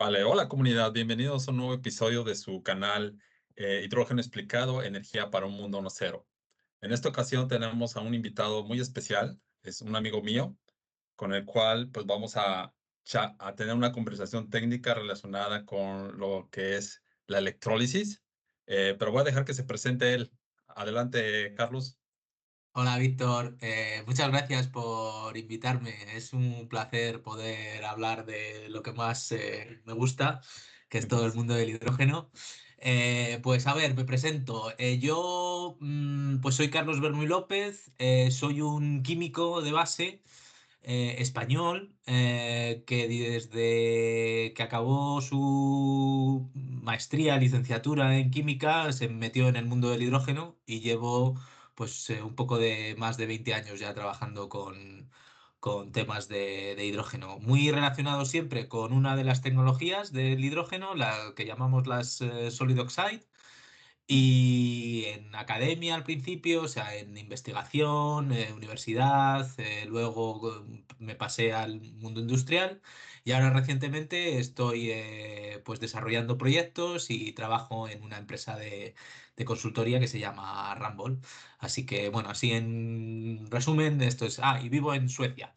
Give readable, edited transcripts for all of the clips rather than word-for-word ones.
Vale, hola comunidad, bienvenidos a un nuevo episodio de su canal Hidrógeno Explicado, Energía para un Mundo No Cero. En esta ocasión tenemos a un invitado muy especial, es un amigo mío, con el cual pues vamos a tener una conversación técnica relacionada con lo que es la electrólisis, pero voy a dejar que se presente él. Adelante, Carlos. Hola Víctor, muchas gracias por invitarme. Es un placer poder hablar de lo que más me gusta, que es todo el mundo del hidrógeno. Pues a ver, me presento. Yo pues soy Carlos Bermúy López, soy un químico de base español que desde que acabó su maestría, licenciatura en química, se metió en el mundo del hidrógeno y llevo pues un poco de más de 20 años ya trabajando con temas de hidrógeno, muy relacionado siempre con una de las tecnologías del hidrógeno, la que llamamos las solid oxide. Y en academia al principio, o sea, en investigación, universidad, luego me pasé al mundo industrial y ahora recientemente estoy pues desarrollando proyectos y trabajo en una empresa de consultoría que se llama Ramboll. Así que bueno, así en resumen, esto es... Ah, y vivo en Suecia,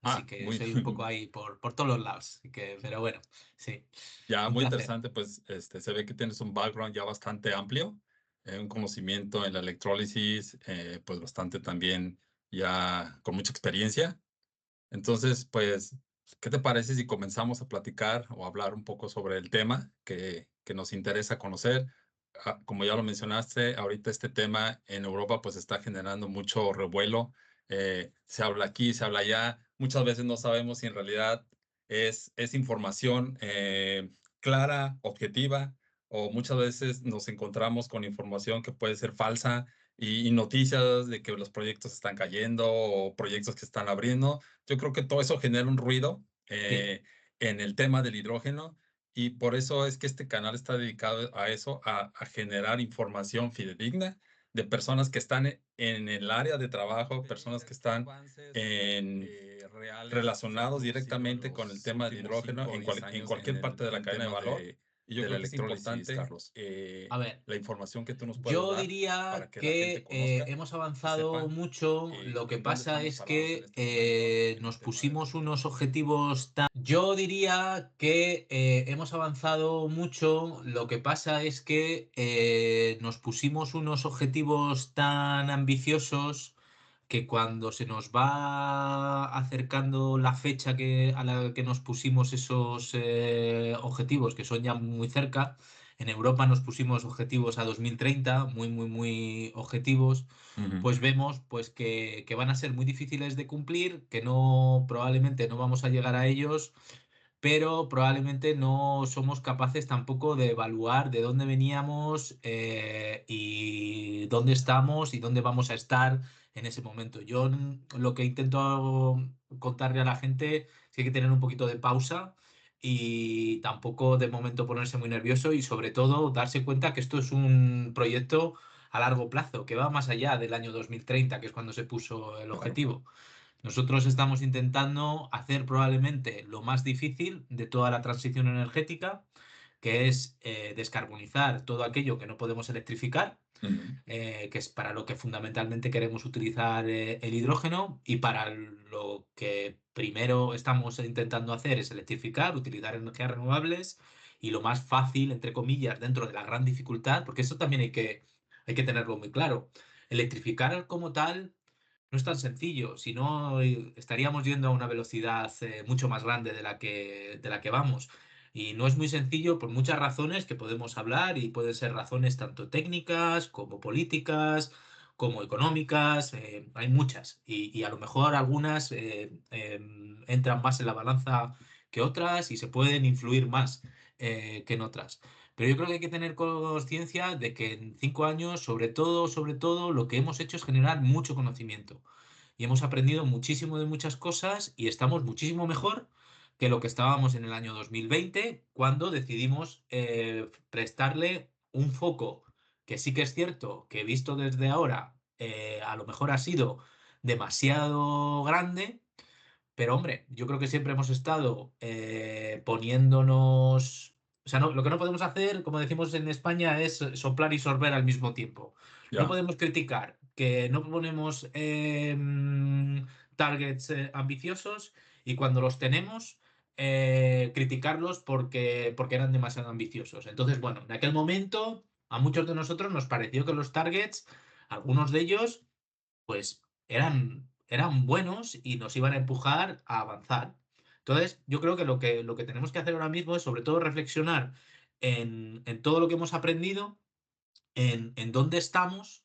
así que Muy, soy un poco ahí por todos los lados. Así que, pero bueno, sí, ya, un muy placer. interesante, pues se ve que tienes un background ya bastante amplio, un conocimiento en la electrólisis, pues bastante también ya con mucha experiencia. Entonces, pues, ¿qué te parece si comenzamos a platicar o hablar un poco sobre el tema que nos interesa conocer? Como ya lo mencionaste, ahorita este tema en Europa pues está generando mucho revuelo. Se habla aquí, se habla allá. Muchas veces no sabemos si en realidad es información clara, objetiva, o muchas veces nos encontramos con información que puede ser falsa y noticias de que los proyectos están cayendo o proyectos que están abriendo. Yo creo que todo eso genera un ruido Sí. en el tema del hidrógeno y por eso es que este canal está dedicado a eso, a generar información fidedigna de personas que están en el área de trabajo, personas que están en, relacionados directamente con el tema del hidrógeno en cualquier parte de la cadena de valor. Y yo creo que es importante A ver. la información que tú nos puedas Yo dar para diría que la gente que conozca hemos y avanzado sepan mucho. Lo que en dónde pasa estamos es parados en que este momento en el nos tema de la pusimos unos electrólisis. objetivos tan... Yo diría que hemos avanzado mucho. Lo que pasa es que nos pusimos unos objetivos tan ambiciosos que cuando se nos va acercando la fecha a la que nos pusimos esos objetivos, que son ya muy cerca, en Europa nos pusimos objetivos a 2030, muy, muy, muy objetivos, Ujú. pues vemos pues que van a ser muy difíciles de cumplir, que no, probablemente no vamos a llegar a ellos, pero probablemente no somos capaces tampoco de evaluar de dónde veníamos y dónde estamos y dónde vamos a estar en ese momento. Yo lo que intento contarle a la gente es que hay que tener un poquito de pausa y tampoco de momento ponerse muy nervioso y sobre todo darse cuenta que esto es un proyecto a largo plazo, que va más allá del año 2030, que es cuando se puso el Claro. objetivo. Nosotros estamos intentando hacer probablemente lo más difícil de toda la transición energética, que es descarbonizar todo aquello que no podemos electrificar, Ujú. que es para lo que fundamentalmente queremos utilizar el hidrógeno y para lo que primero estamos intentando hacer es electrificar, utilizar energías renovables y lo más fácil, entre comillas, dentro de la gran dificultad, porque eso también hay que tenerlo muy claro. Electrificar como tal no es tan sencillo, si no estaríamos yendo a una velocidad mucho más grande de la que vamos. Y no es muy sencillo por muchas razones que podemos hablar y pueden ser razones tanto técnicas como políticas, como económicas, hay muchas. Y a lo mejor algunas entran más en la balanza que otras y se pueden influir más que en otras. Pero yo creo que hay que tener conciencia de que en 5 años, sobre todo, lo que hemos hecho es generar mucho conocimiento. Y hemos aprendido muchísimo de muchas cosas y estamos muchísimo mejor que lo que estábamos en el año 2020, cuando decidimos prestarle un foco que sí que es cierto que visto desde ahora, a lo mejor ha sido demasiado grande, Pero hombre, yo creo que siempre hemos estado poniéndonos... O sea, lo que no podemos hacer, como decimos en España, es soplar y sorber al mismo tiempo. No Ya, podemos criticar que no ponemos targets ambiciosos y cuando los tenemos, criticarlos porque eran demasiado ambiciosos. Entonces, bueno, en aquel momento a muchos de nosotros nos pareció que los targets, algunos de ellos, pues eran buenos y nos iban a empujar a avanzar. Entonces, yo creo que lo que tenemos que hacer ahora mismo es sobre todo reflexionar en todo lo que hemos aprendido, en dónde estamos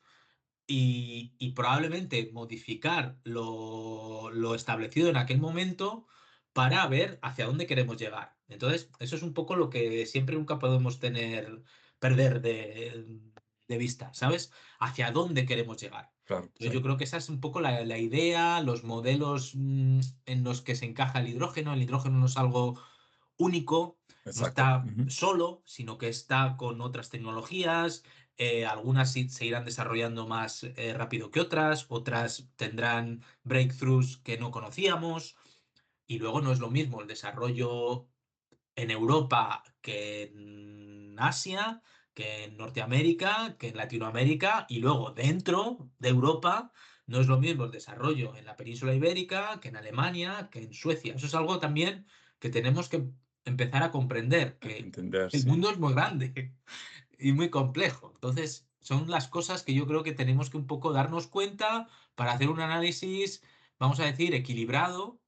y probablemente modificar lo establecido en aquel momento para ver hacia dónde queremos llegar. Entonces, eso es un poco lo que siempre nunca podemos perder de vista, ¿sabes? Hacia dónde queremos llegar. claro, Entonces, yo sí, creo que esa es un poco la idea, los modelos en los que se encaja el hidrógeno. El hidrógeno no es algo único, no exacto. está Ujú. solo, sino que está con otras tecnologías. Algunas sí se irán desarrollando más rápido que otras tendrán breakthroughs que no conocíamos. Y luego no es lo mismo el desarrollo en Europa que en Asia, que en Norteamérica, que en Latinoamérica, y luego dentro de Europa no es lo mismo el desarrollo en la península ibérica, que en Alemania, que en Suecia. Eso es algo también que tenemos que empezar a comprender, que Entender, el sí. mundo es muy grande y muy complejo. Entonces, son las cosas que yo creo que tenemos que un poco darnos cuenta para hacer un análisis, vamos a decir, equilibrado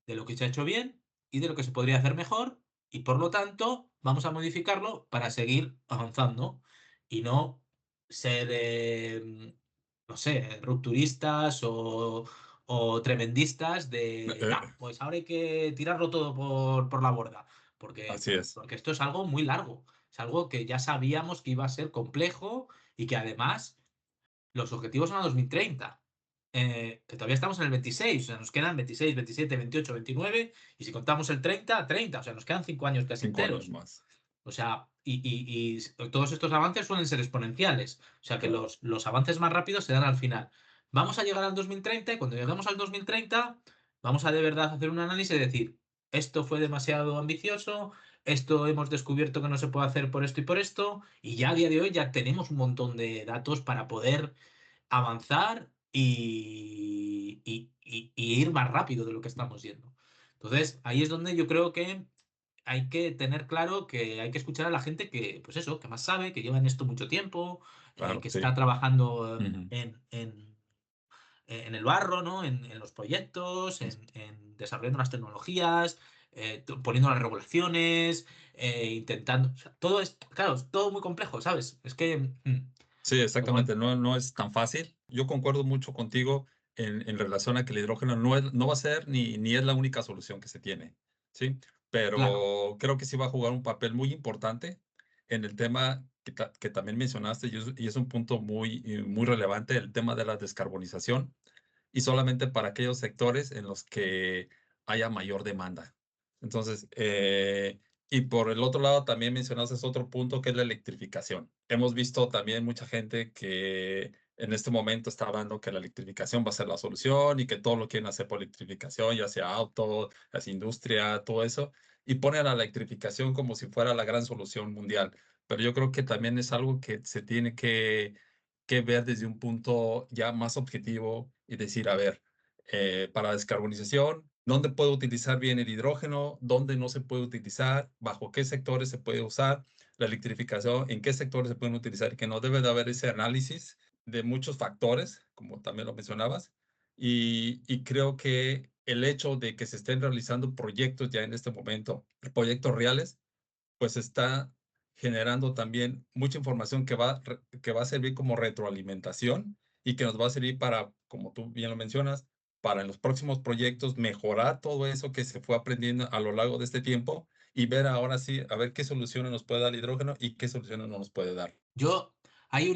de lo que se ha hecho bien y de lo que se podría hacer mejor, y por lo tanto vamos a modificarlo para seguir avanzando y no ser, no sé, rupturistas o tremendistas de, Eh, no, pues ahora hay que tirarlo todo por la borda, porque, Así es. porque esto es algo muy largo, es algo que ya sabíamos que iba a ser complejo y que además los objetivos son a 2030, que todavía estamos en el 26, o sea, nos quedan 26, 27, 28, 29, y si contamos el 30, 30, o sea, nos quedan 5 años casi 5 años enteros. más. O sea, y todos estos avances suelen ser exponenciales, o sea, que Claro. los avances más rápidos se dan al final. Vamos a llegar al 2030 y cuando lleguemos al 2030 vamos a de verdad hacer un análisis y decir, esto fue demasiado ambicioso, esto hemos descubierto que no se puede hacer por esto y por esto, y ya a día de hoy ya tenemos un montón de datos para poder avanzar y ir más rápido de lo que estamos yendo. Entonces, ahí es donde yo creo que hay que tener claro que hay que escuchar a la gente que, pues eso, que más sabe, que lleva en esto mucho tiempo, Claro, que sí. está trabajando Ujú. en el barro, ¿no? En los proyectos, en desarrollando las tecnologías, poniendo las regulaciones, intentando. O sea, todo es, claro, es todo muy complejo, ¿sabes? Es que. Sí, Pero bueno, exactamente, no es tan fácil. Yo concuerdo mucho contigo en relación a que el hidrógeno no va a ser ni es la única solución que se tiene, ¿sí? claro. Pero creo que sí va a jugar un papel muy importante en el tema que también mencionaste, y es un punto muy relevante, el tema de la descarbonización, y solamente para aquellos sectores en los que haya mayor demanda. Entonces, y por el otro lado, también mencionaste otro punto que es la electrificación. Hemos visto también mucha gente que en este momento está hablando que la electrificación va a ser la solución y que todo lo quieren hacer por electrificación, ya sea auto, ya sea industria, todo eso, y pone a la electrificación como si fuera la gran solución mundial. Pero yo creo que también es algo que se tiene que ver desde un punto ya más objetivo y decir, a ver, para descarbonización, ¿dónde puedo utilizar bien el hidrógeno? ¿Dónde no se puede utilizar? ¿Bajo qué sectores se puede usar la electrificación? ¿En qué sectores se pueden utilizar? Y que no debe de haber ese análisis de muchos factores, como también lo mencionabas. Y creo que el hecho de que se estén realizando proyectos ya en este momento, proyectos reales, pues está generando también mucha información que va a servir como retroalimentación y que nos va a servir para, como tú bien lo mencionas, para en los próximos proyectos mejorar todo eso que se fue aprendiendo a lo largo de este tiempo y ver ahora sí, a ver qué soluciones nos puede dar el hidrógeno y qué soluciones no nos puede dar. Yo, hay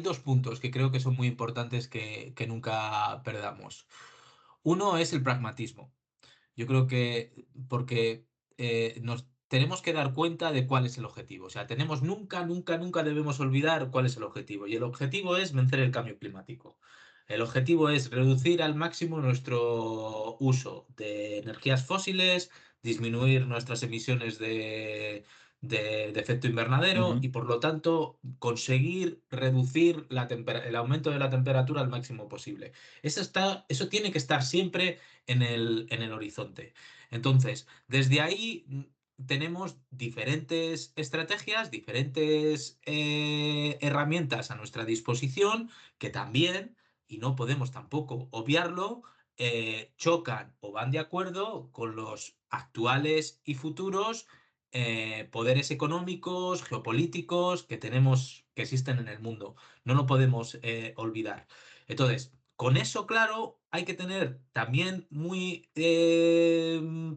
dos puntos que creo que son muy importantes que nunca perdamos. Uno es el pragmatismo. Yo creo que porque nos tenemos que dar cuenta de cuál es el objetivo. O sea, nunca, nunca, nunca debemos olvidar cuál es el objetivo. Y el objetivo es vencer el cambio climático. El objetivo es reducir al máximo nuestro uso de energías fósiles, disminuir nuestras emisiones de efecto invernadero Ujú, y por lo tanto conseguir reducir el aumento de la temperatura al máximo posible. Eso tiene que estar siempre en el horizonte. Entonces, desde ahí tenemos diferentes estrategias, diferentes herramientas a nuestra disposición que también, y no podemos tampoco obviarlo, chocan o van de acuerdo con los actuales y futuros poderes económicos, geopolíticos que tenemos, que existen en el mundo. No lo podemos olvidar. Entonces, con eso claro, hay que tener también muy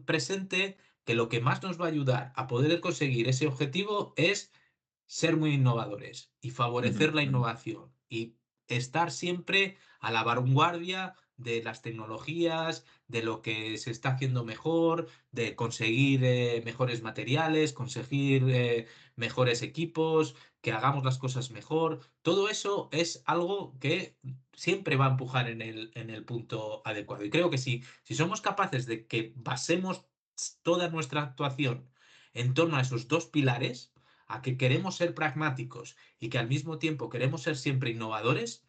presente que lo que más nos va a ayudar a poder conseguir ese objetivo es ser muy innovadores y ujú, favorecer la ujú, innovación y estar siempre a la vanguardia de las tecnologías, de lo que se está haciendo mejor, de conseguir mejores materiales, conseguir mejores equipos, que hagamos las cosas mejor. Todo eso es algo que siempre va a empujar en el punto adecuado. Y creo que si somos capaces de que basemos toda nuestra actuación en torno a esos dos pilares, a que queremos ser pragmáticos y que al mismo tiempo queremos ser siempre innovadores,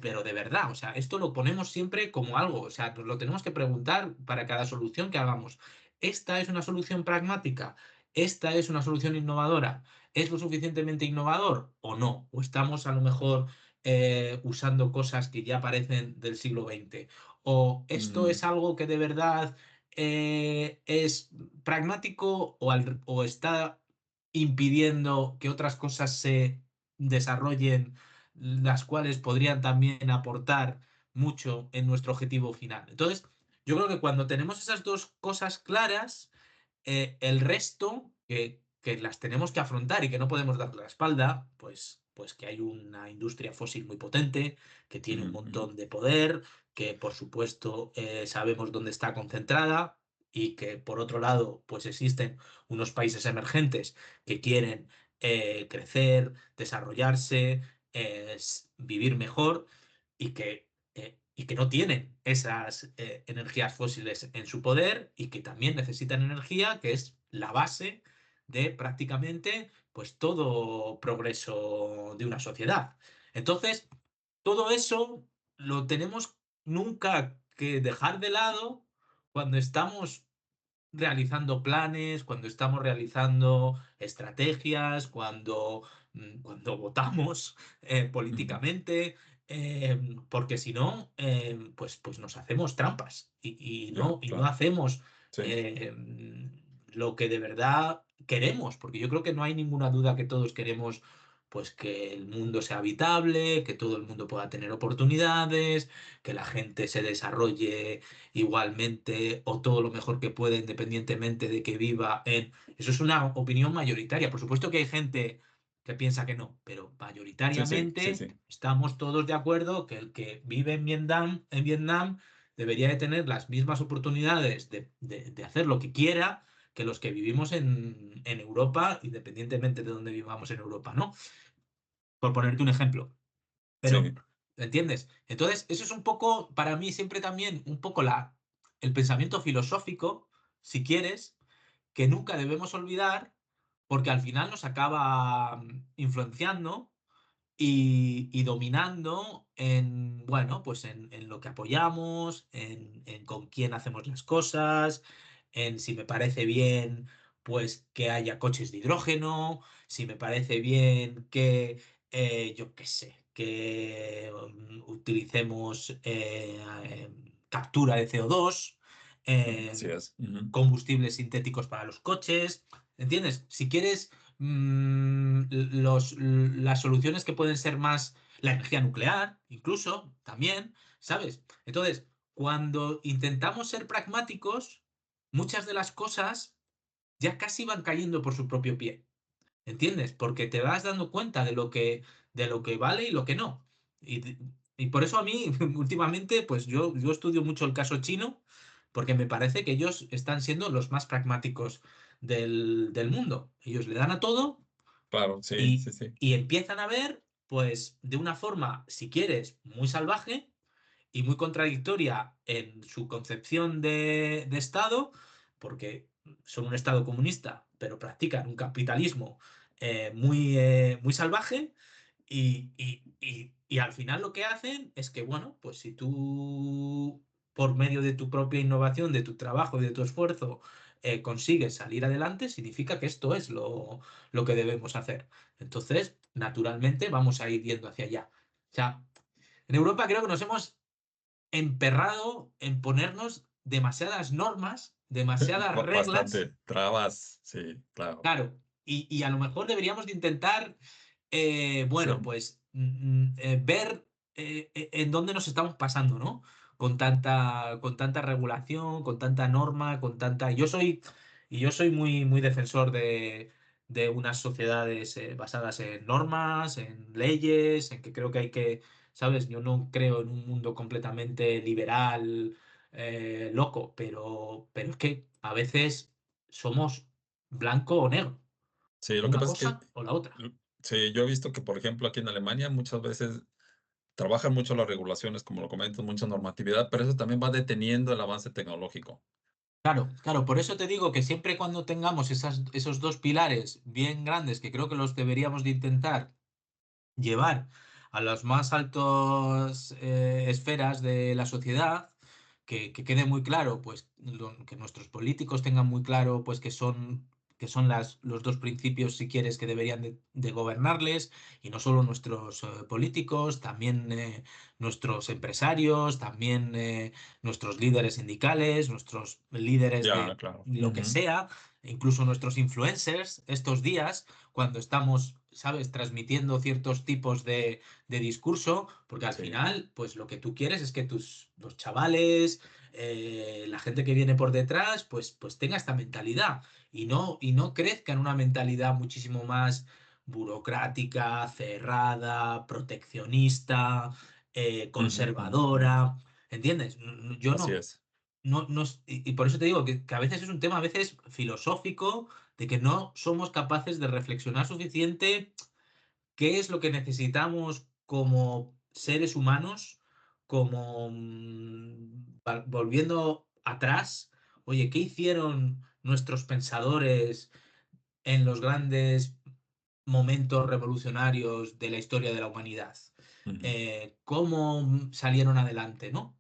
pero de verdad, o sea, esto lo ponemos siempre como algo, o sea, nos lo tenemos que preguntar para cada solución que hagamos. ¿Esta es una solución pragmática? ¿Esta es una solución innovadora? ¿Es lo suficientemente innovador o no? ¿O estamos a lo mejor usando cosas que ya parecen del siglo XX? ¿O esto ujú, es algo que de verdad es pragmático o está impidiendo que otras cosas se desarrollen, las cuales podrían también aportar mucho en nuestro objetivo final? Entonces, yo creo que cuando tenemos esas dos cosas claras, el resto, que las tenemos que afrontar y que no podemos darle la espalda, pues que hay una industria fósil muy potente, que tiene ujú, un ujú, montón de poder, que por supuesto sabemos dónde está concentrada y que por otro lado, pues existen unos países emergentes que quieren crecer, desarrollarse, vivir mejor y que no tienen esas energías fósiles en su poder y que también necesitan energía, que es la base de prácticamente pues todo progreso de una sociedad. Entonces, todo eso lo tenemos nunca que dejar de lado cuando estamos realizando planes, cuando estamos realizando estrategias, cuando votamos ujú. políticamente, porque si no, pues nos hacemos trampas Ya, y no claro. hacemos Sí, eh, lo que de verdad queremos, porque yo creo que no hay ninguna duda que todos queremos pues que el mundo sea habitable, que todo el mundo pueda tener oportunidades, que la gente se desarrolle igualmente o todo lo mejor que pueda independientemente de que viva en... Eso es una opinión mayoritaria. Por supuesto que hay gente que piensa que no, pero sí, sí, sí, mayoritariamente sí. estamos todos de acuerdo que el que vive en Vietnam debería de tener las mismas oportunidades de hacer lo que quiera que los que vivimos en Europa, independientemente de dónde vivamos en Europa, ¿no? Por ponerte un ejemplo. Pero, Sí. ¿entiendes? Entonces, eso es un poco, para mí, siempre también un poco el pensamiento filosófico, si quieres, que nunca debemos olvidar, porque al final nos acaba influenciando y dominando en, bueno, pues en lo que apoyamos, en con quién hacemos las cosas, en si me parece bien, pues que haya coches de hidrógeno, si me parece bien que, yo qué sé, que utilicemos captura de CO2, Así es. Ujú. combustibles sintéticos para los coches, ¿entiendes? Si quieres las soluciones que pueden ser más la energía nuclear, incluso, también, ¿sabes? Entonces, cuando intentamos ser pragmáticos, muchas de las cosas ya casi van cayendo por su propio pie, ¿entiendes? Porque te vas dando cuenta de lo que vale y lo que no. Y, y por eso a mí, últimamente, pues yo estudio mucho el caso chino, porque me parece que ellos están siendo los más pragmáticos del mundo. Ellos le dan a todo Claro, sí, y, sí, sí. y empiezan a ver. pues de una forma, si quieres, muy salvaje y muy contradictoria en su concepción de Estado, porque son un Estado comunista, pero practican un capitalismo muy salvaje y al final lo que hacen es que, bueno, pues si tú, por medio de tu propia innovación, de tu trabajo y de tu esfuerzo, consigues salir adelante, significa que esto es lo que debemos hacer. Entonces, naturalmente, vamos a ir yendo hacia allá. O sea, en Europa creo que nos hemos emperrado en ponernos demasiadas normas, demasiadas reglas, Bastante trabas, sí, claro. claro, y a lo mejor deberíamos de intentar, Sí, bueno, pues ver en dónde nos estamos pasando, ¿no? Con tanta regulación, con tanta norma, con tanta... Y yo soy muy defensor de unas sociedades basadas en normas, en leyes, en que creo que hay que, ¿sabes? Yo no creo en un mundo completamente liberal, loco, pero es que a veces somos blanco o negro, sí, lo que una pasa es que, cosa o la otra. sí, yo he visto que, por ejemplo, aquí en Alemania muchas veces trabajan mucho las regulaciones, como lo comentas, mucha normatividad, pero eso también va deteniendo el avance tecnológico. Claro, claro, por eso te digo que siempre cuando tengamos esos dos pilares bien grandes, que creo que los deberíamos de intentar llevar a las más altas esferas de la sociedad, que quede muy claro, pues que nuestros políticos tengan muy claro, pues que son los dos principios, si quieres, que deberían de gobernarles, y no solo nuestros políticos, también nuestros empresarios, también nuestros líderes sindicales, nuestros líderes Ya, de claro. lo que Ujú. sea, incluso nuestros influencers estos días cuando estamos, ¿sabes?, transmitiendo ciertos tipos de discurso, porque al Sí. final, pues lo que tú quieres es que los chavales, la gente que viene por detrás, pues tenga esta mentalidad y no crezca en una mentalidad muchísimo más burocrática, cerrada, proteccionista, Ujú, ujú. conservadora. ¿Entiendes? Yo Así no, es. y por eso te digo que a veces es un tema a veces filosófico, de que no somos capaces de reflexionar suficiente qué es lo que necesitamos como seres humanos, como volviendo atrás. Oye, ¿qué hicieron nuestros pensadores en los grandes momentos revolucionarios de la historia de la humanidad? Ujú, ¿Cómo salieron adelante, no?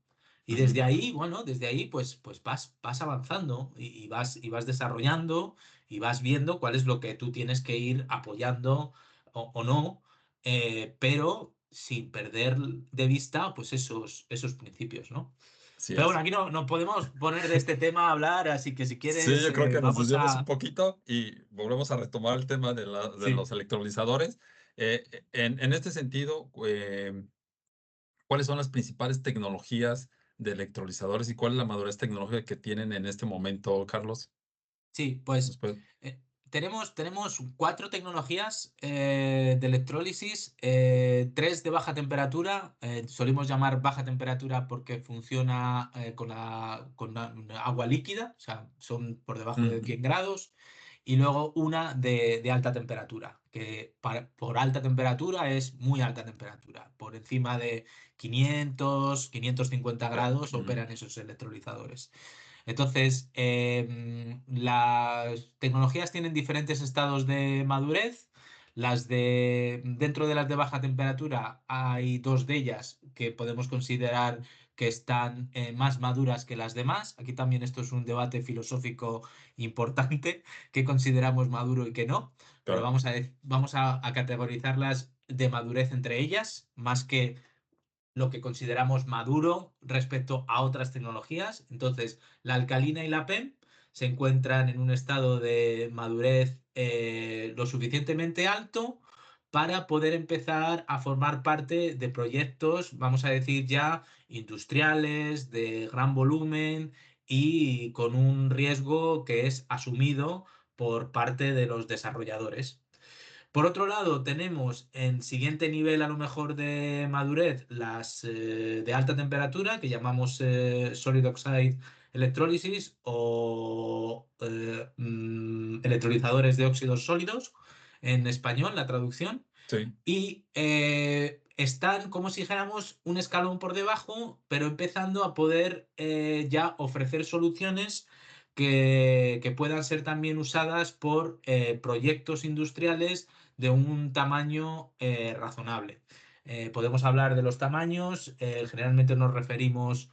Y desde ujú. ahí, bueno, desde ahí pues vas avanzando y vas desarrollando y vas viendo cuál es lo que tú tienes que ir apoyando o no, pero sin perder de vista pues esos principios, ¿no? Así Pero bueno, es. aquí no podemos poner de este tema a hablar, así que si Sí, quieres, yo creo que nos vamos desviamos un a... poquito y volvemos a retomar el tema de Sí. los electrolizadores. En este sentido, ¿cuáles son las principales tecnologías de electrolizadores y cuál es la madurez tecnológica que tienen en este momento, Carlos? Sí, pues Después. tenemos cuatro tecnologías de electrólisis, tres de baja temperatura, solimos llamar baja temperatura porque funciona con agua líquida, o sea, son por debajo de Ujú. 100 grados, y luego una de alta temperatura, que por alta temperatura es muy alta temperatura, por encima de 550 Ya. grados Ujú. operan esos electrolizadores. Entonces, las tecnologías tienen diferentes estados de madurez. Dentro de las de baja temperatura hay dos de ellas que podemos considerar que están más maduras que las demás. Aquí también esto es un debate filosófico importante, qué consideramos maduro y qué no, pero Claro. vamos a categorizarlas de madurez entre ellas, más que lo que consideramos maduro respecto a otras tecnologías. Entonces, la alcalina y la PEM se encuentran en un estado de madurez lo suficientemente alto para poder empezar a formar parte de proyectos, vamos a decir ya, industriales, de gran volumen y con un riesgo que es asumido por parte de los desarrolladores. Por otro lado, tenemos en siguiente nivel a lo mejor de madurez las de alta temperatura, que llamamos solid oxide electrólisis o electrolizadores de óxidos sólidos, en español, la traducción. Sí, Y están, como si dijéramos, un escalón por debajo, pero empezando a poder ya ofrecer soluciones que puedan ser también usadas por proyectos industriales de un tamaño razonable. Podemos hablar de los tamaños, generalmente nos referimos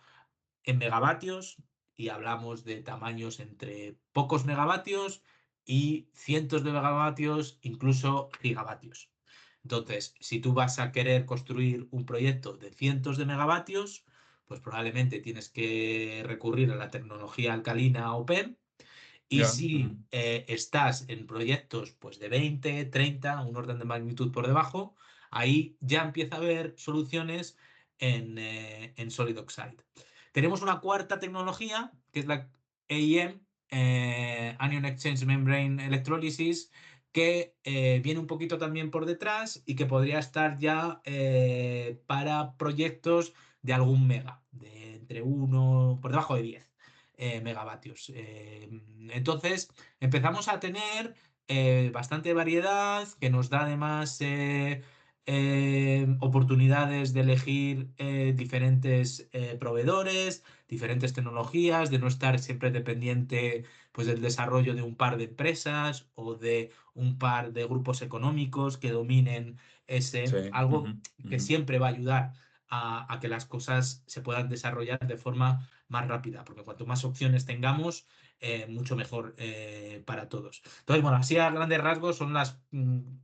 en megavatios y hablamos de tamaños entre pocos megavatios y cientos de megavatios, incluso gigavatios. Entonces, si tú vas a querer construir un proyecto de cientos de megavatios, pues probablemente tienes que recurrir a la tecnología alcalina o PEM. Y ya. si estás en proyectos pues, de 20, 30, un orden de magnitud por debajo, ahí ya empieza a haber soluciones en Solid Oxide. Tenemos una cuarta tecnología, que es la AEM, Anion Exchange Membrane Electrolysis, que viene un poquito también por detrás y que podría estar ya para proyectos de algún mega, de entre uno por debajo de 10 megavatios. Entonces, empezamos a tener bastante variedad que nos da además oportunidades de elegir diferentes proveedores, diferentes tecnologías, de no estar siempre dependiente pues, del desarrollo de un par de empresas o de un par de grupos económicos que dominen Sí. algo Ujú, que ujú. siempre va a ayudar a que las cosas se puedan desarrollar de forma más rápida, porque cuanto más opciones tengamos, mucho mejor para todos. Entonces, bueno, así a grandes rasgos son las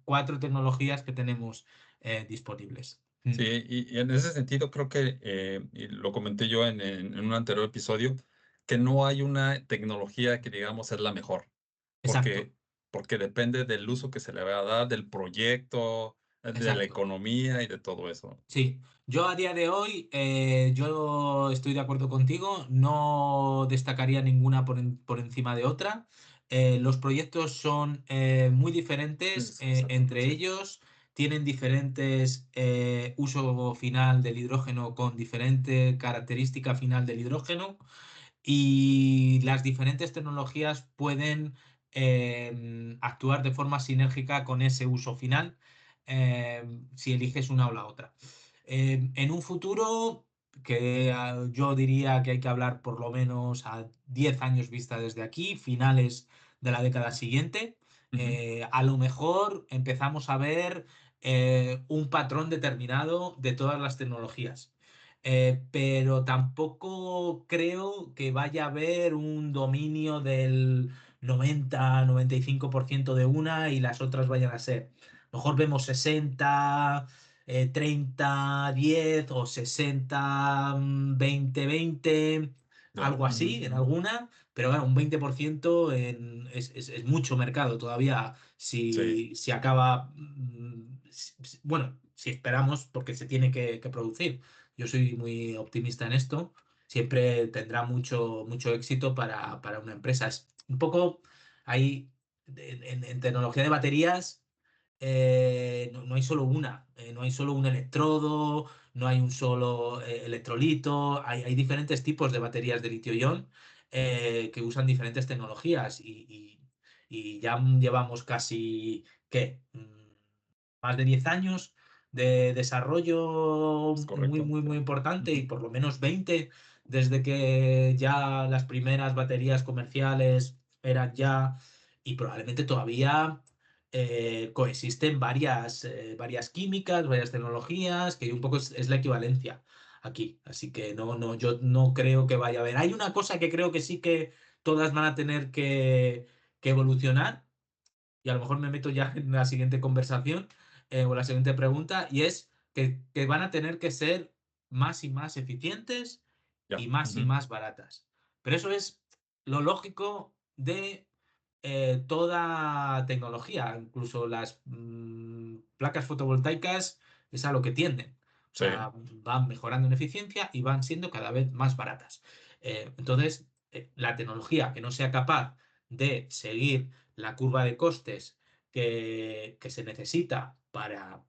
cuatro tecnologías que tenemos disponibles. Sí, y en ese sentido creo que, y lo comenté yo en un anterior episodio, que no hay una tecnología que digamos es la mejor, Exacto, porque, porque depende del uso que se le va a dar, del proyecto, de la exacto. economía y de todo eso. Sí, yo a día de hoy, yo estoy de acuerdo contigo, no destacaría ninguna por encima de otra. Los proyectos son muy diferentes Exacto, entre sí, ellos, tienen diferentes uso final del hidrógeno con diferente característica final del hidrógeno y las diferentes tecnologías pueden actuar de forma sinérgica con ese uso final si eliges una o la otra. En un futuro que yo diría que hay que hablar por lo menos a 10 años vista desde aquí, finales de la década siguiente, ujú, a lo mejor empezamos a ver un patrón determinado de todas las tecnologías. Pero tampoco creo que vaya a haber un dominio del 90-95% de una y las otras vayan a ser. A lo mejor vemos 60, 30-10 o 60, 20-20, ya, algo ujú, así en ujú. alguna, pero claro, un 20% es mucho mercado todavía Sí, si acaba, bueno, si esperamos, porque se tiene que producir. Yo soy muy optimista en esto. Siempre tendrá mucho éxito para una empresa. Es un poco ahí en tecnología de baterías. No hay solo una, no hay solo un electrodo, no hay un solo electrolito, hay diferentes tipos de baterías de litio-ion que usan diferentes tecnologías y ya llevamos casi, ¿qué? Más de 10 años de desarrollo es muy, correcto. muy, muy importante y Ujú. por lo menos 20 desde que ya las primeras baterías comerciales eran ya y probablemente todavía coexisten varias químicas, varias tecnologías, que un poco es la equivalencia aquí. Así que no, yo no creo que vaya a haber. Hay una cosa que creo que sí que todas van a tener que evolucionar y a lo mejor me meto ya en la siguiente conversación o la siguiente pregunta, y es que van a tener que ser más y más eficientes Ya. y Ujú. más baratas. Pero eso es lo lógico de toda tecnología, incluso las placas fotovoltaicas es a lo que tienden. O Sí, sea, van mejorando en eficiencia y van siendo cada vez más baratas. Entonces, la tecnología que no sea capaz de seguir la curva de costes que se necesita para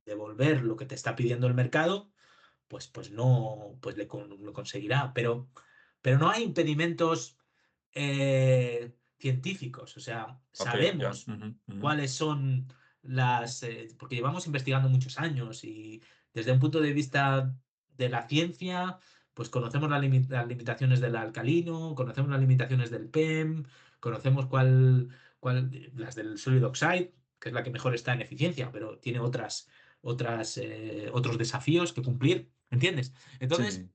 devolver lo que te está pidiendo el mercado, pues no, pues lo conseguirá. Pero no hay impedimentos científicos. O sea, ok, ya. sabemos Ujú, ujú. cuáles son porque llevamos investigando muchos años y desde un punto de vista de la ciencia, pues conocemos las limitaciones del alcalino, conocemos las limitaciones del PEM, conocemos las del solid oxide, que es la que mejor está en eficiencia, pero tiene otros desafíos que cumplir, ¿entiendes? Entonces, Sí,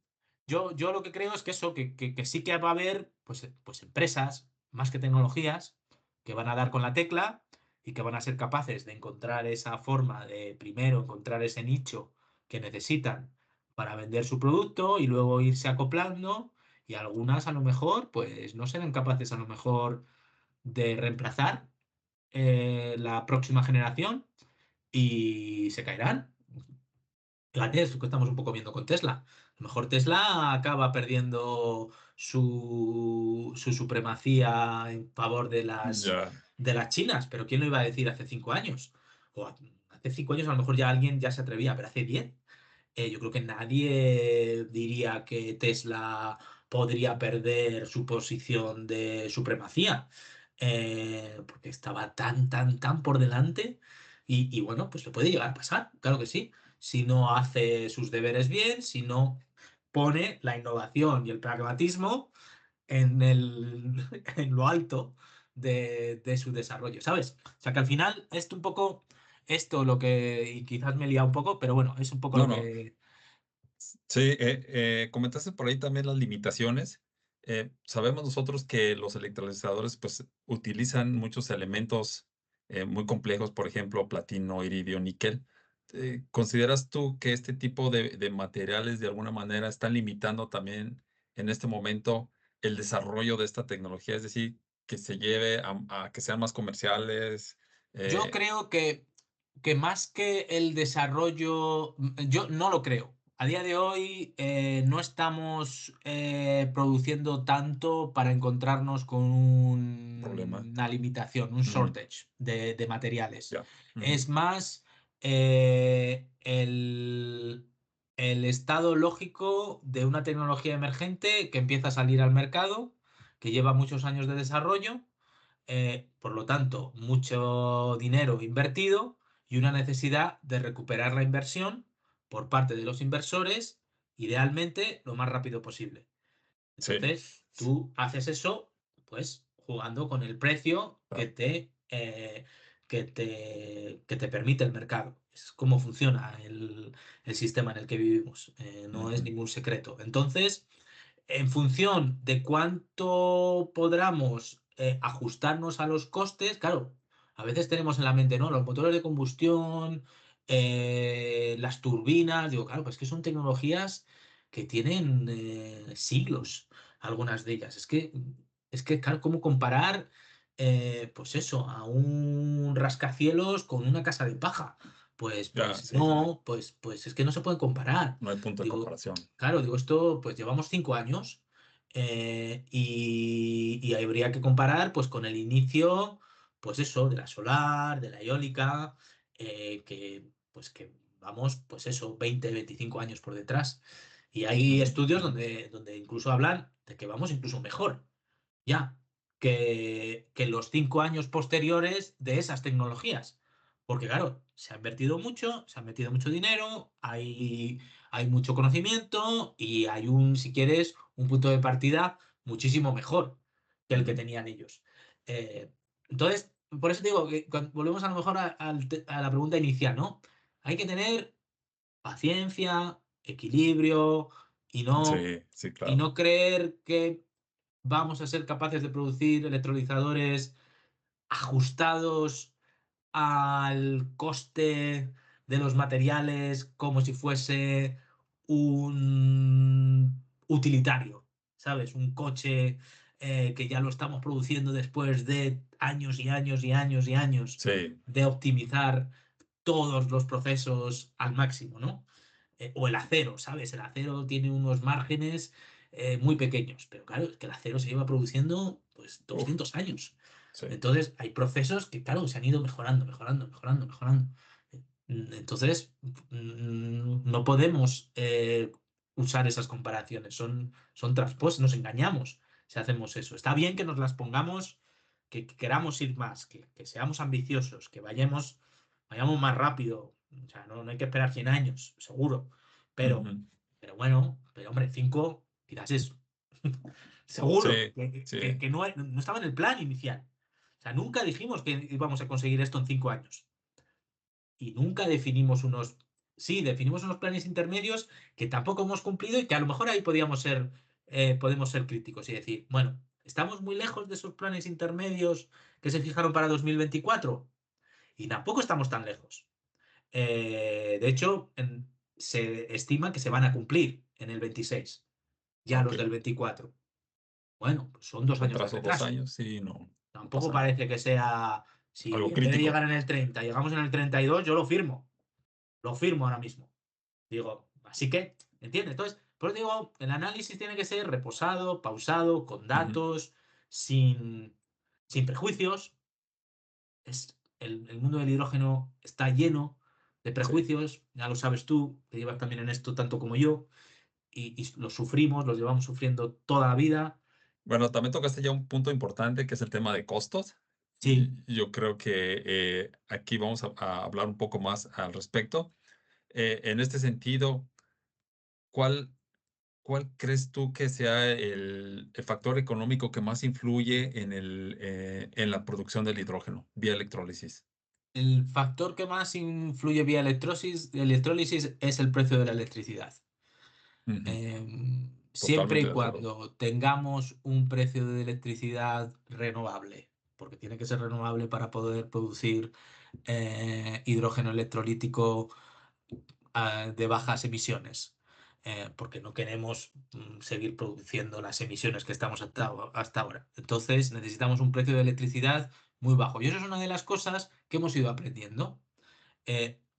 yo lo que creo es que eso, que sí que va a haber pues empresas, más que tecnologías, que van a dar con la tecla y que van a ser capaces de encontrar esa forma de primero encontrar ese nicho que necesitan para vender su producto y luego irse acoplando y algunas a lo mejor pues no serán capaces a lo mejor de reemplazar la próxima generación y se caerán. Fíjate, es lo que estamos un poco viendo con Tesla. A lo mejor Tesla acaba perdiendo su supremacía en favor ya, de las chinas, pero ¿quién lo iba a decir hace 5 años? Hace 5 años a lo mejor ya alguien ya se atrevía, pero hace 10. Yo creo que nadie diría que Tesla podría perder su posición de supremacía, porque estaba tan por delante y bueno, pues le puede llegar a pasar, claro que sí, si no hace sus deberes bien, si no pone la innovación y el pragmatismo en lo alto de su desarrollo, ¿sabes? O sea que al final es un poco esto lo que, y quizás me he liado un poco, pero bueno, es un poco no, lo no. que... Sí, comentaste por ahí también las limitaciones. Sabemos nosotros que los electrolizadores pues utilizan muchos elementos muy complejos, por ejemplo, platino, iridio, níquel. ¿Consideras tú que este tipo de materiales de alguna manera están limitando también en este momento el desarrollo de esta tecnología? Es decir, que se lleve a que sean más comerciales. Yo creo que más que el desarrollo, yo no lo creo. A día de hoy no estamos produciendo tanto para encontrarnos con Problema. una limitación, un Ujú, shortage de materiales. ya. Ujú, Es más el estado lógico de una tecnología emergente que empieza a salir al mercado, que lleva muchos años de desarrollo, por lo tanto, mucho dinero invertido y una necesidad de recuperar la inversión por parte de los inversores, idealmente lo más rápido posible. sí, Entonces, tú haces eso, pues, jugando con el precio claro. que te permite el mercado. Es cómo funciona el sistema en el que vivimos. No es Ujú, ningún secreto. Entonces, en función de cuánto podamos ajustarnos a los costes, claro, a veces tenemos en la mente, ¿no? Los motores de combustión, las turbinas, digo, claro, pues que son tecnologías que tienen siglos, algunas de ellas. Claro, ¿cómo comparar, pues eso, a un rascacielos con una casa de paja? ya, Pues sí. no, pues es que no se pueden comparar. No hay punto de Digo, comparación. claro, digo, esto pues llevamos 5 años y habría que comparar pues con el inicio, pues eso, de la solar, de la eólica, que vamos, pues eso, 20 25 años por detrás. Y hay Ujú, estudios donde incluso hablan de que vamos incluso mejor, ya, que los 5 años posteriores de esas tecnologías. Porque claro, se ha invertido mucho, se ha metido mucho dinero, hay mucho conocimiento y hay si quieres, un punto de partida muchísimo mejor que el que ujú. tenían ellos. Eh, entonces, por eso te digo que volvemos a lo mejor a la pregunta inicial, ¿no? Hay que tener paciencia, equilibrio y no, Sí, sí, y claro. no creer que vamos a ser capaces de producir electrolizadores ajustados al coste de los materiales como si fuese un utilitario, ¿sabes? Un coche que ya lo estamos produciendo después de años y años y años y años Sí, de optimizar todos los procesos al máximo, ¿no? O el acero, ¿sabes? El acero tiene unos márgenes muy pequeños, pero claro, es que el acero se lleva produciendo pues uf, 200 años. sí. Entonces, hay procesos que, claro, se han ido mejorando, mejorando, mejorando, mejorando. Entonces, no podemos usar esas comparaciones, son traspuestos, nos engañamos si hacemos eso. Está bien que nos las pongamos, que queramos ir más, que seamos ambiciosos, que vayamos vayamos más rápido. O sea, no hay que esperar 100 años, seguro. Pero, Ujú. pero bueno, pero hombre, 5, quizás eso. Seguro, Sí, sí. que no estaba en el plan inicial. O sea, nunca dijimos que íbamos a conseguir esto en 5 años. Y nunca definimos unos... Sí, definimos unos planes intermedios que tampoco hemos cumplido y que a lo mejor ahí podemos ser críticos y decir, bueno, ¿estamos muy lejos de esos planes intermedios que se fijaron para 2024? Y tampoco estamos tan lejos. De hecho, se estima que se van a cumplir en el 26, ya Ok. los del 24. Bueno, pues son 2 años de Retraso dos retraso. años, sí, no, no Tampoco pasa nada. parece que sea, si Algo en vez de crítico. llegar en el 30, llegamos en el 32, yo lo firmo ahora mismo. Digo, así que, ¿entiendes? Entonces, por eso digo, el análisis tiene que ser reposado, pausado, con Ujú. datos, sin prejuicios. El mundo del hidrógeno está lleno de Sí. prejuicios, ya lo sabes tú, que llevas también en esto tanto como yo, y los sufrimos, los llevamos sufriendo toda la vida. Bueno, también tocaste ya un punto importante que es el tema de costos. Sí, Y yo creo que aquí vamos a hablar un poco más al respecto. En este sentido, ¿cuál, cuál crees tú que sea el factor económico que más influye en la producción del hidrógeno vía electrólisis? el factor que más influye vía electrólisis es el precio de la electricidad. Ujú. Siempre Totalmente y de acuerdo. cuando tengamos un precio de electricidad renovable, porque tiene que ser renovable para poder producir hidrógeno electrolítico de bajas emisiones, porque no queremos seguir produciendo las emisiones que estamos hasta ahora. Entonces necesitamos un precio de electricidad muy bajo. Y eso es una de las cosas que hemos ido aprendiendo.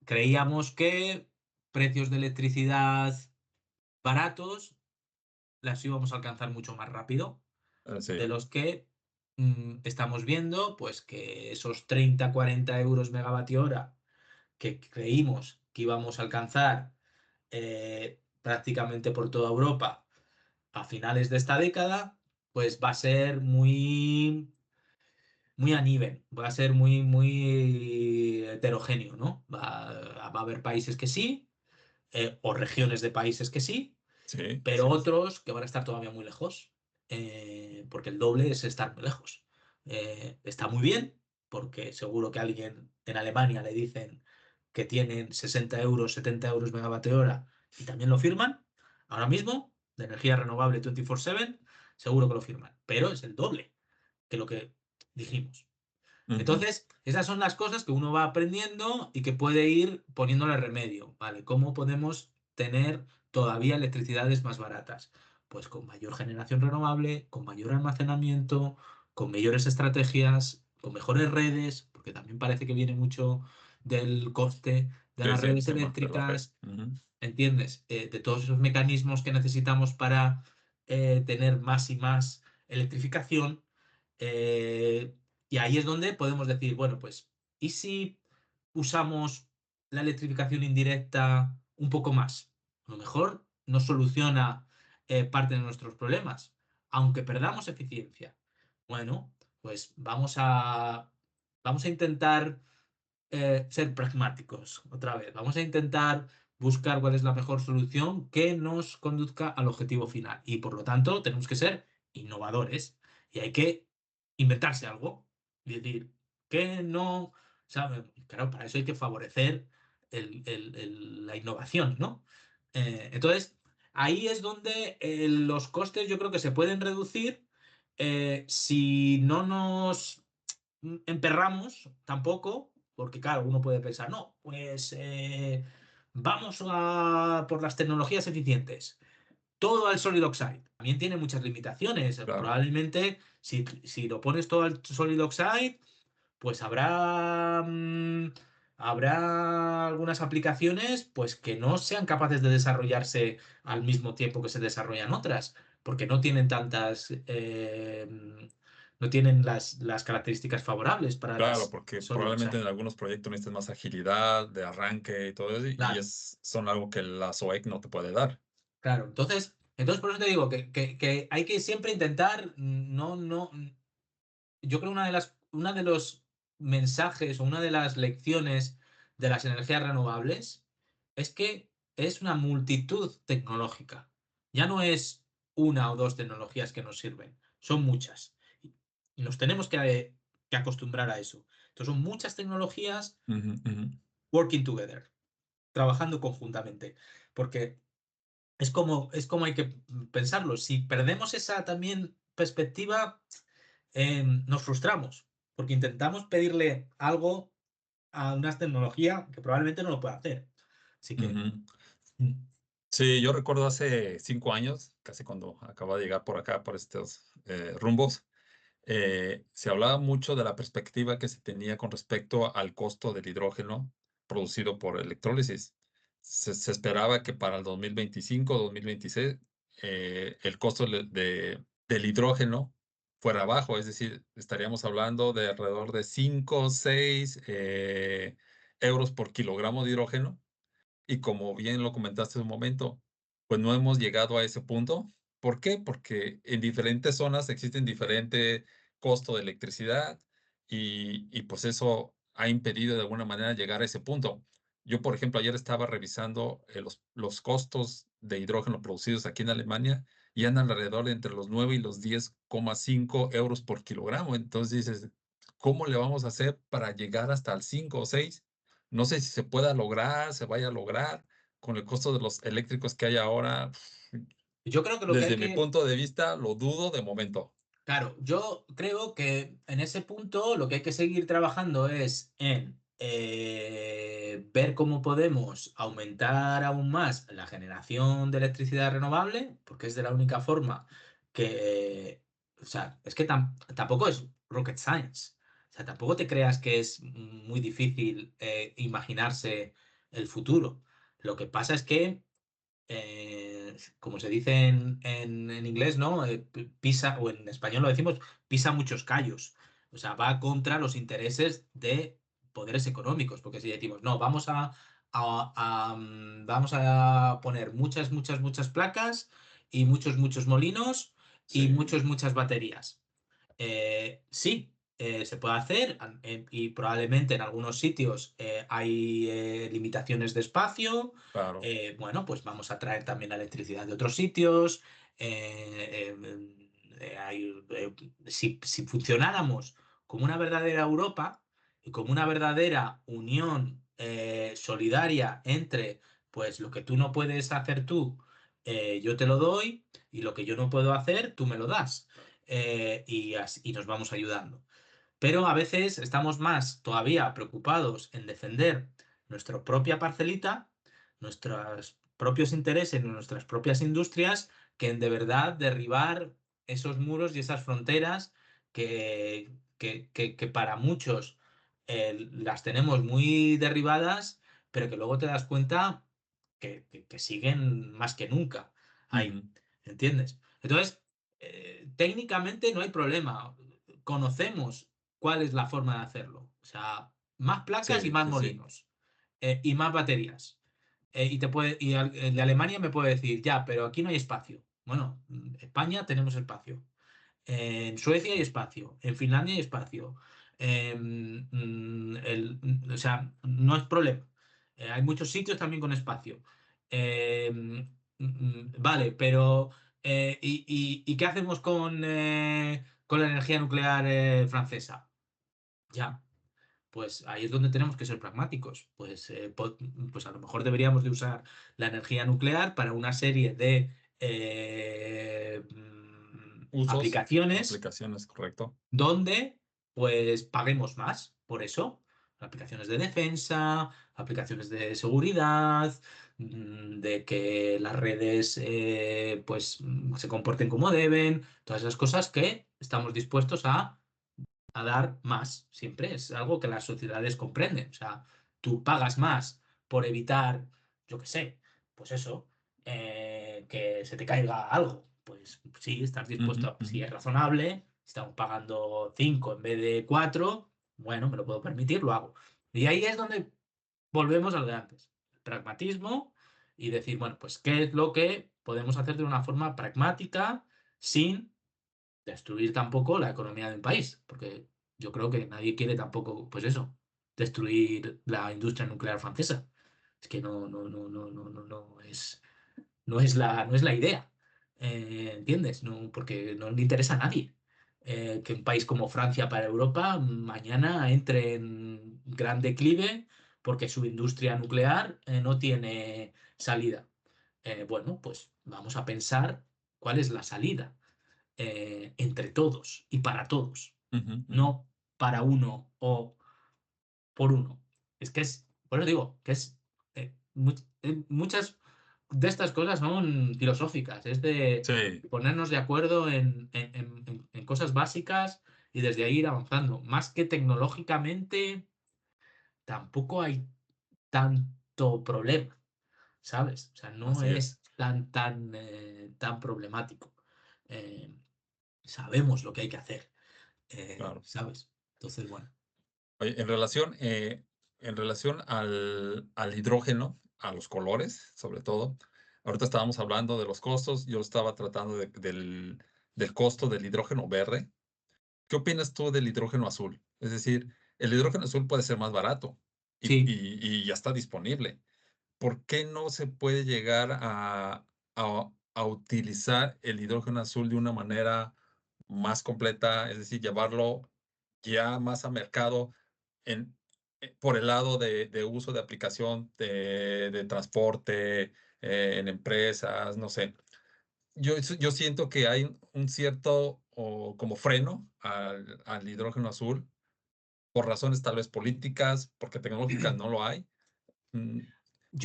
Creíamos que precios de electricidad baratos las íbamos a alcanzar mucho más rápido de Sí, los que estamos viendo, pues que esos 30-40 euros megavatio hora que creímos que íbamos a alcanzar prácticamente por toda Europa a finales de esta década, pues va a ser muy uneven, va a ser muy heterogéneo, ¿no? Va a haber países que sí, o regiones de países que sí, sí, pero sí, otros que van a estar todavía muy lejos, porque el doble es estar muy lejos. Está muy bien, porque seguro que a alguien en Alemania le dicen que tienen 60 euros, 70 euros megavatio hora y también lo firman. Ahora mismo, de energía renovable 24/7, seguro que lo firman, pero es el doble que lo que dijimos. ujú, Entonces, esas son las cosas que uno va aprendiendo y que puede ir poniéndole remedio, ¿vale? ¿Cómo podemos tener todavía electricidades más baratas? Pues con mayor generación renovable, con mayor almacenamiento, con mejores estrategias, con mejores redes, porque también parece que viene mucho del coste de sí, las sí, el redes tema de la red. eléctricas, Ujú. ¿entiendes? De todos esos mecanismos que necesitamos para tener más y más electrificación. eh, y ahí es donde podemos decir, bueno, pues, ¿y si usamos la electrificación indirecta un poco más? A lo mejor nos soluciona parte de nuestros problemas, aunque perdamos eficiencia. Bueno, pues vamos a intentar ser pragmáticos otra vez. Vamos a intentar buscar cuál es la mejor solución que nos conduzca al objetivo final. Y por lo tanto, tenemos que ser innovadores y hay que inventarse algo. Y decir, que no. ¿Sabe? Claro, para eso hay que favorecer la innovación, ¿no? Entonces, ahí es donde los costes yo creo que se pueden reducir si no nos emperramos tampoco, porque claro, uno puede pensar, no, pues vamos a por las tecnologías eficientes. Todo al solid oxide. También tiene muchas limitaciones. Claro. Probablemente, si lo pones todo al solid oxide, pues habrá algunas aplicaciones pues que no sean capaces de desarrollarse al mismo tiempo que se desarrollan otras, porque no tienen no tienen las características favorables para Claro, las porque solid probablemente oxide. en algunos proyectos necesites más agilidad de arranque y todo eso, y Claro, son algo que la SOEC no te puede dar. claro. Entonces por eso te digo que hay que siempre intentar, no, yo creo una de los mensajes o una de las lecciones de las energías renovables es que es una multitud tecnológica. Ya no es una o dos tecnologías que nos sirven, son muchas. Y nos tenemos que acostumbrar a eso. Entonces son muchas tecnologías Ujú, ujú. working together, trabajando conjuntamente. Porque es como hay que pensarlo. Si perdemos esa también perspectiva, nos frustramos, porque intentamos pedirle algo a una tecnología que probablemente no lo pueda hacer. Así que, Ujú. mm, Sí, yo recuerdo hace 5 años, casi cuando acababa de llegar por acá, por estos rumbos, se hablaba mucho de la perspectiva que se tenía con respecto al costo del hidrógeno producido por electrólisis. Se esperaba que para el 2025, 2026, el costo del hidrógeno fuera bajo, es decir, estaríamos hablando de alrededor de 5 o 6 euros por kilogramo de hidrógeno. Y como bien lo comentaste hace un momento, pues no hemos llegado a ese punto. ¿Por qué? Porque en diferentes zonas existen diferente costo de electricidad y pues eso ha impedido de alguna manera llegar a ese punto. Yo, por ejemplo, ayer estaba revisando los costos de hidrógeno producidos aquí en Alemania y andan alrededor de entre los 9 y los 10,5 euros por kilogramo. Entonces dices, ¿cómo le vamos a hacer para llegar hasta el 5 o 6? No sé si se pueda lograr, se vaya a lograr con el costo de los eléctricos que hay ahora. yo creo que lo que hay Desde mi que punto de vista, lo dudo de momento. Claro, yo creo que en ese punto lo que hay que seguir trabajando es en ver cómo podemos aumentar aún más la generación de electricidad renovable, porque es de la única forma que, o sea, es que tampoco es rocket science. O sea, tampoco te creas que es muy difícil imaginarse el futuro. Lo que pasa es que como se dice en inglés, ¿no? Pisa, o en español lo decimos, pisa muchos callos. O sea, va contra los intereses de poderes económicos, porque si decimos, no, vamos a poner muchas, muchas, muchas placas y muchos, muchos molinos y Sí, muchas baterías. Sí, se puede hacer y probablemente en algunos sitios hay limitaciones de espacio. claro. Bueno, pues vamos a traer también la electricidad de otros sitios. Si funcionáramos como una verdadera Europa y como una verdadera unión solidaria entre, pues lo que tú no puedes hacer tú, yo te lo doy, y lo que yo no puedo hacer, tú me lo das, y nos vamos ayudando. Pero a veces estamos más todavía preocupados en defender nuestra propia parcelita, nuestros propios intereses, nuestras propias industrias, que en de verdad derribar esos muros y esas fronteras que para muchos las tenemos muy derribadas, pero que luego te das cuenta que siguen más que nunca ahí, Ujú. ¿entiendes? Entonces, técnicamente no hay problema. Conocemos cuál es la forma de hacerlo. O sea, más placas y Sí, más sí, sí. molinos, y más baterías. El de Alemania me puede decir, ya, pero aquí no hay espacio. Bueno, en España tenemos espacio. En Suecia hay espacio. En Finlandia hay espacio. O sea, no es problema. Hay muchos sitios también con espacio. Vale, pero ¿y qué hacemos con la energía nuclear francesa? Ya, pues ahí es donde tenemos que ser pragmáticos. Pues a lo mejor deberíamos de usar la energía nuclear para una serie de Usos, aplicaciones aplicaciones, correcto. donde pues paguemos más por eso. Aplicaciones de defensa, aplicaciones de seguridad, de que las redes se comporten como deben, todas esas cosas que estamos dispuestos a dar más, siempre es algo que las sociedades comprenden. O sea, tú pagas más por evitar, yo qué sé, pues eso, que se te caiga algo. Pues sí, estás Ujú, dispuesto ujú. si es razonable, si estamos pagando 5 en vez de 4, bueno, me lo puedo permitir, lo hago. Y ahí es donde volvemos al de antes, el pragmatismo, y decir, bueno, pues qué es lo que podemos hacer de una forma pragmática sin destruir tampoco la economía de un país, porque yo creo que nadie quiere tampoco, pues eso. destruir la industria nuclear francesa. Es que no es la idea. ¿Entiendes? No, porque no le interesa a nadie. Que un país como Francia para Europa mañana entre en gran declive porque su industria nuclear no tiene salida. Bueno, pues vamos a pensar cuál es la salida entre todos y para todos, Ujú, ujú. no para uno o por uno. Por eso digo, que muchas de estas cosas son filosóficas, es de Sí, ponernos de acuerdo en cosas básicas y desde ahí ir avanzando. Más que tecnológicamente, tampoco hay tanto problema, ¿sabes? O sea, no así es, es tan problemático. Eh, Sabemos lo que hay que hacer, claro. ¿sabes? Entonces, bueno. Oye, en relación al hidrógeno, a los colores, sobre todo, ahorita estábamos hablando de los costos, yo estaba tratando del costo del hidrógeno verde. ¿Qué opinas tú del hidrógeno azul? Es decir, el hidrógeno azul puede ser más barato y, Sí, y ya está disponible. ¿Por qué no se puede llegar a utilizar el hidrógeno azul de una manera más completa? Es decir, llevarlo ya más a mercado en, por el lado de uso de aplicación de transporte, en empresas, no sé. Yo siento que hay un cierto como freno al hidrógeno azul por razones tal vez políticas, porque tecnológicas no lo hay, mm, y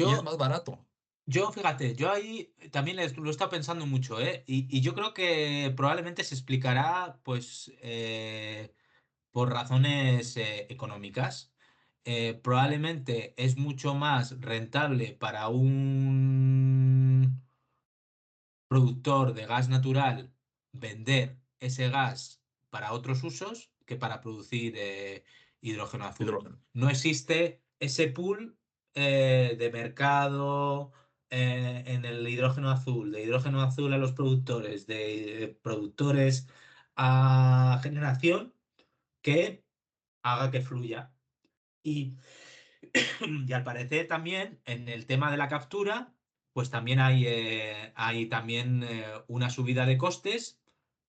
es yo más barato. Fíjate, yo ahí también lo he estado pensando mucho, ¿eh? Y yo creo que probablemente se explicará, pues, por razones económicas. Probablemente es mucho más rentable para un productor de gas natural vender ese gas para otros usos que para producir hidrógeno azul. Hidrógeno. No existe ese pool de mercado en el hidrógeno azul, de hidrógeno azul a los productores, de productores a generación que haga que fluya. Y y al parecer también en el tema de la captura, pues también hay también una subida de costes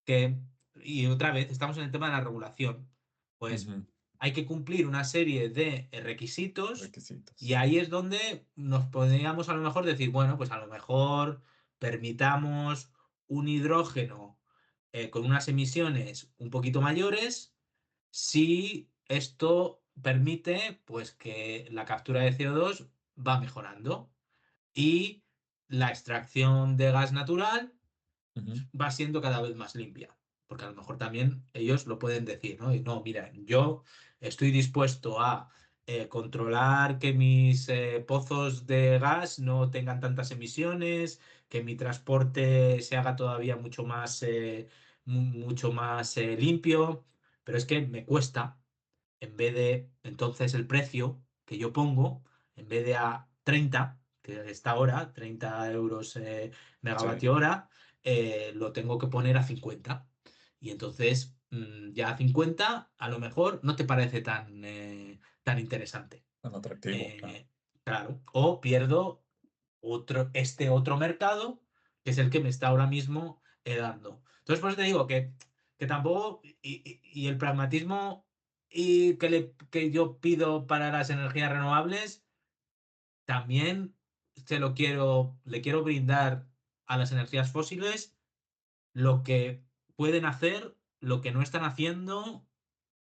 que, y otra vez, estamos en el tema de la regulación. Pues Ujú. hay que cumplir una serie de requisitos y Requisitos. ahí es donde nos podríamos a lo mejor decir, bueno, pues a lo mejor permitamos un hidrógeno con unas emisiones un poquito mayores si esto permite pues que la captura de CO2 va mejorando y la extracción de gas natural Ujú. va siendo cada vez más limpia. Porque a lo mejor también ellos lo pueden decir, ¿no? Y no, mira, yo estoy dispuesto a controlar que mis pozos de gas no tengan tantas emisiones, que mi transporte se haga todavía mucho más limpio, pero es que me cuesta en vez de entonces el precio que yo pongo, en vez de a 30 que está ahora, 30 euros Sí, megavatio hora, lo tengo que poner a 50. Y entonces ya a 50 a lo mejor no te parece tan interesante. tan atractivo, claro. Eh, claro, o pierdo este otro mercado que es el que me está ahora mismo dando. Entonces, por eso te digo que tampoco, y el pragmatismo que yo pido para las energías renovables, también le quiero brindar a las energías fósiles lo que pueden hacer, lo que no están haciendo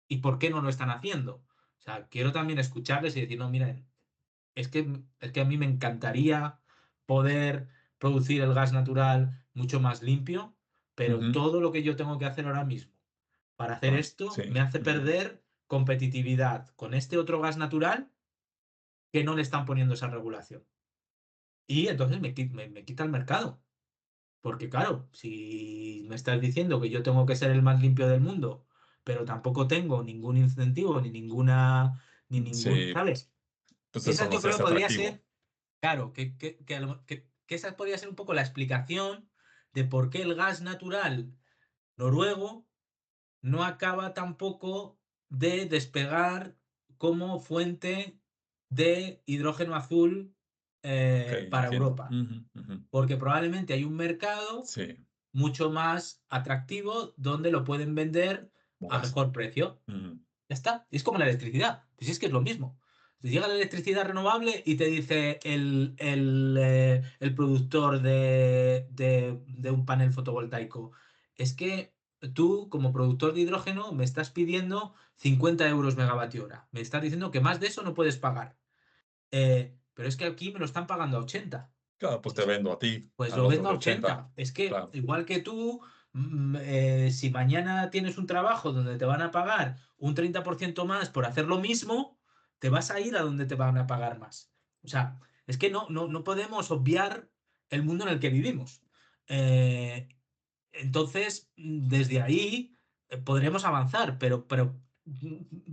y por qué no lo están haciendo. O sea, quiero también escucharles y decir, no, miren, es que a mí me encantaría poder producir el gas natural mucho más limpio, pero Ujú. todo lo que yo tengo que hacer ahora mismo para hacer esto me Sí. hace Ujú. perder competitividad con este otro gas natural que no le están poniendo esa regulación. Y entonces me quita el mercado. Porque claro, si me estás diciendo que yo tengo que ser el más limpio del mundo, pero tampoco tengo ningún incentivo Sí, ¿sabes? pues eso Esa no yo se creo que hace podría atractivo. ser, claro, que esa podría ser un poco la explicación de por qué el gas natural noruego no acaba tampoco de despegar como fuente de hidrógeno azul Ok, para entiendo. Europa, Ujú, ujú. porque probablemente hay un mercado Sí, mucho más atractivo donde lo pueden vender como a gas. mejor precio. Ujú. Ya está. Y es como la electricidad. Pues es que es lo mismo. Te llega la electricidad renovable y te dice el productor de un panel fotovoltaico, es que tú, como productor de hidrógeno, me estás pidiendo 50 euros megavatio hora. Me estás diciendo que más de eso no puedes pagar. Pero es que aquí me lo están pagando a 80. Claro, pues te Pues vendo a ti, pues al lo otro vendo de a 80. 80. Es que Claro, igual que tú, si mañana tienes un trabajo donde te van a pagar un 30% más por hacer lo mismo, te vas a ir a donde te van a pagar más. O sea, es que no podemos obviar el mundo en el que vivimos. Eh, entonces, desde ahí podremos avanzar, pero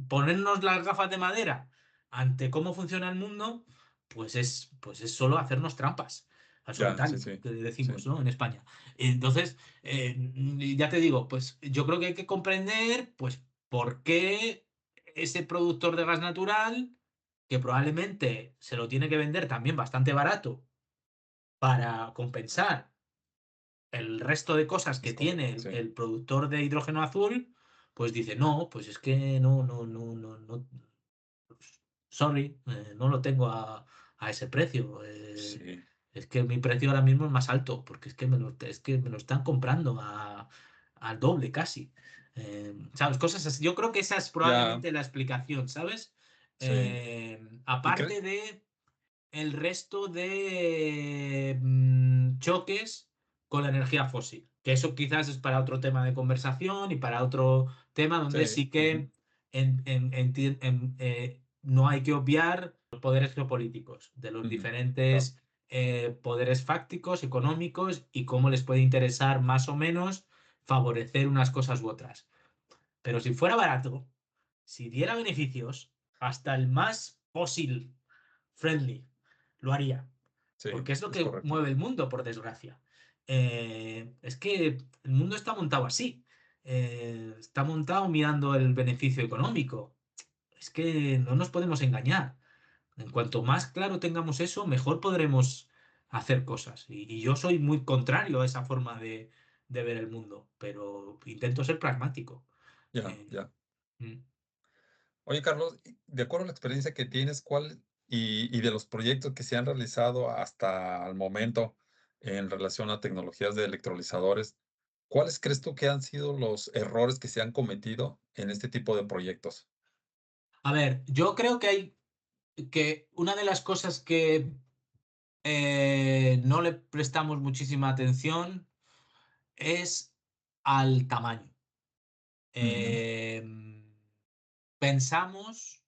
ponernos las gafas de madera ante cómo funciona el mundo, pues es solo hacernos trampas al ya, sí, solitario, sí, que decimos, sí, ¿no? En España. Entonces, ya te digo, pues yo creo que hay que comprender, pues, por qué ese productor de gas natural, que probablemente se lo tiene que vender también bastante barato para compensar el resto de cosas que es tiene correcto, el sí. productor de hidrógeno azul, pues dice, no, pues es que no, sorry, no lo tengo a ese precio. Sí, Es que mi precio ahora mismo es más alto, porque es que me lo están comprando al doble casi. ¿Sabes? Cosas así. Yo creo que esa es ya, probablemente la explicación, ¿sabes? sí. ¿Y Aparte crees? de el resto de choques con la energía fósil. Que eso quizás es para otro tema de conversación y para otro tema donde Sí, sí ujú, que no hay que obviar los poderes geopolíticos de los ujú, claro, diferentes poderes fácticos, económicos y cómo les puede interesar más o menos favorecer unas cosas u otras. Pero si fuera barato, si diera beneficios, hasta el más fósil friendly lo haría, sí, porque es lo es que correcto. mueve el mundo, por desgracia. Es que el mundo está montado así. Está montado mirando el beneficio económico. Es que no nos podemos engañar. En cuanto más claro tengamos eso, mejor podremos hacer cosas. Y yo soy muy contrario a esa forma de ver el mundo, pero intento ser pragmático. Ya, Eh, ya. mm. Oye, Carlos, de acuerdo a la experiencia que tienes, ¿cuál y de los proyectos que se han realizado hasta el momento en relación a tecnologías de electrolizadores, cuáles crees tú que han sido los errores que se han cometido en este tipo de proyectos? A ver, yo creo que una de las cosas que no le prestamos muchísima atención es al tamaño. Ujú, Eh, Pensamos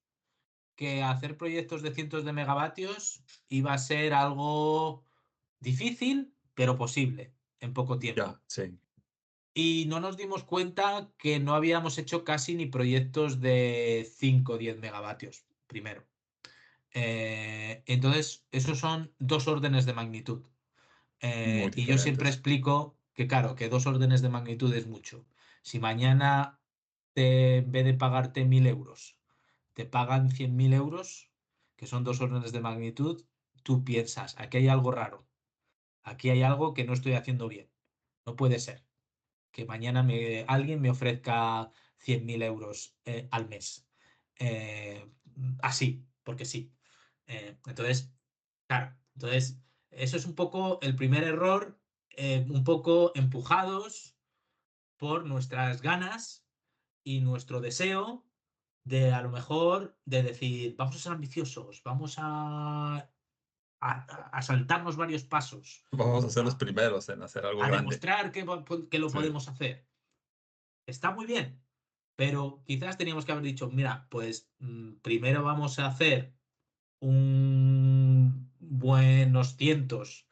que hacer proyectos de cientos de megavatios iba a ser algo difícil, pero posible en poco ya, tiempo. sí, Y no nos dimos cuenta que no habíamos hecho casi ni proyectos de 5 o 10 megavatios, primero. Entonces, esos son dos órdenes de magnitud. muy Y yo siempre diferentes. explico que, claro, que dos órdenes de magnitud es mucho. Si mañana en vez de pagarte 1.000 euros, te pagan 100.000 euros, que son dos órdenes de magnitud, tú piensas, aquí hay algo raro, aquí hay algo que no estoy haciendo bien. No puede ser que mañana alguien me ofrezca 100.000 euros al mes. Eh, Así, porque sí. Entonces, claro, entonces eso es un poco el primer error, un poco empujados por nuestras ganas y nuestro deseo de a lo mejor de decir, vamos a ser ambiciosos, vamos a saltarnos varios pasos, Vamos a ser los primeros en hacer algo a grande. demostrar que lo Sí, podemos hacer. Está muy bien, pero quizás teníamos que haber dicho, mira, pues primero vamos a hacer un buenos cientos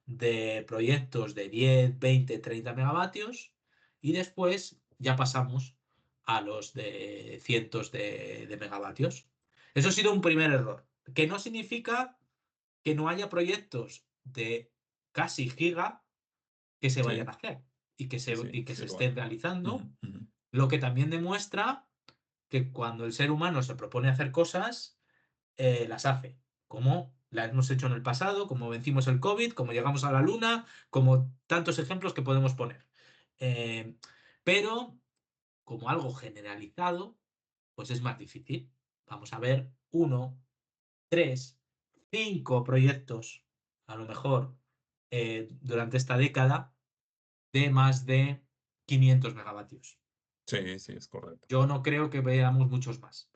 de proyectos de 10 20 30 megavatios y después ya pasamos a los de cientos de megavatios. Eso ha sido un primer error, que no significa que no haya proyectos de casi giga que se vayan sí, a hacer y que sí, sí, y que sí se lo hay. estén realizando, Ujú, ujú. lo que también demuestra que cuando el ser humano se propone hacer cosas, las hace, como las hemos hecho en el pasado, como vencimos el COVID, como llegamos a la Luna, como tantos ejemplos que podemos poner. Eh, pero como algo generalizado, pues es más difícil. Vamos a ver uno, tres, cinco proyectos, a lo mejor, durante esta década, de más de 500 megavatios. Sí, sí, es correcto. Yo no creo que veamos muchos más.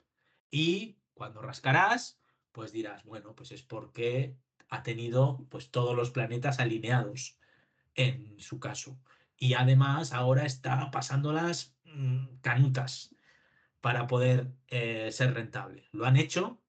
Y cuando rascarás, pues dirás, bueno, pues es porque ha tenido pues todos los planetas alineados en su caso. Y además ahora está pasándolas canutas para poder ser rentable. Lo han hecho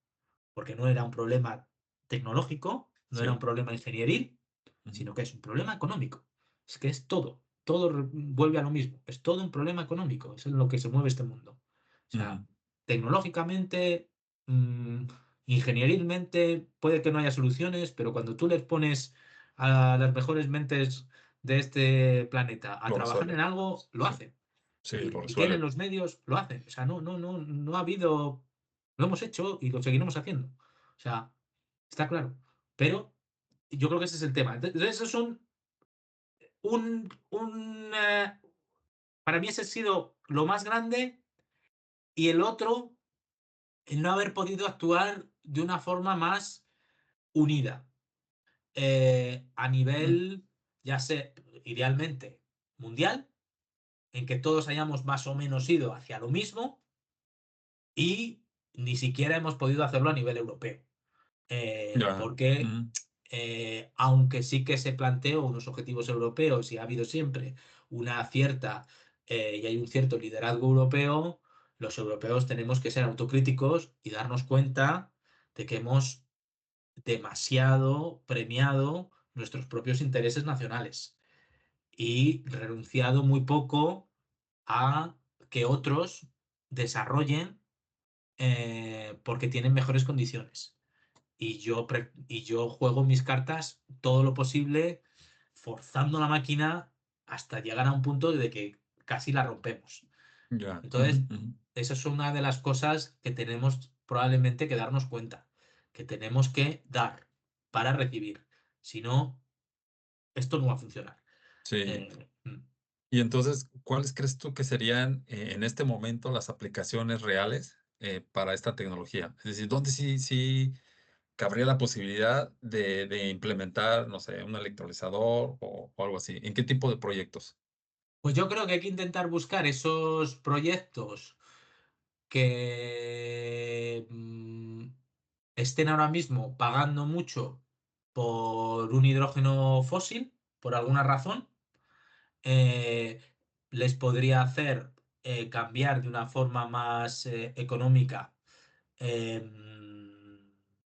porque no era un problema tecnológico, no era un Sí. problema ingenieril, Ujú, sino que es un problema económico. Es que es todo, todo vuelve a lo mismo, es todo un problema económico, es en lo que se mueve este mundo. O ujú. sea, tecnológicamente, mm, ingenierilmente, puede que no haya soluciones, pero cuando tú les pones a las mejores mentes de este planeta a Lo trabajar en resuelve. algo, lo Sí, hacen. sí, lo Y tienen resuelve. los medios, lo hacen. O sea, no ha habido, lo hemos hecho y lo seguiremos haciendo. O sea, está claro. Pero yo creo que ese es el tema. Entonces, eso es para mí ese ha sido lo más grande y el otro, el no haber podido actuar de una forma más unida. A Mm, nivel, ya sé, idealmente mundial, en que todos hayamos más o menos ido hacia lo mismo y ni siquiera hemos podido hacerlo a nivel europeo. ya. Porque Mm, aunque sí que se planteó unos objetivos europeos y ha habido siempre una cierta y hay un cierto liderazgo europeo, los europeos tenemos que ser autocríticos y darnos cuenta de que hemos demasiado premiado nuestros propios intereses nacionales y renunciado muy poco a que otros desarrollen porque tienen mejores condiciones. Y yo juego mis cartas todo lo posible, forzando la máquina hasta llegar a un punto de que casi la rompemos. ya. Ujú, Entonces, ujú. esa es una de las cosas que tenemos probablemente que darnos cuenta, que tenemos que dar para recibir. Si no, esto no va a funcionar. Sí. Eh, Y entonces, ¿cuáles crees tú que serían en este momento las aplicaciones reales para esta tecnología? Es decir, ¿dónde sí cabría la posibilidad de implementar, no sé, un electrolizador o algo así? ¿En qué tipo de proyectos? pues yo creo que hay que intentar buscar esos proyectos que estén ahora mismo pagando mucho por un hidrógeno fósil, por alguna razón, eh, les podría hacer cambiar de una forma más económica, eh,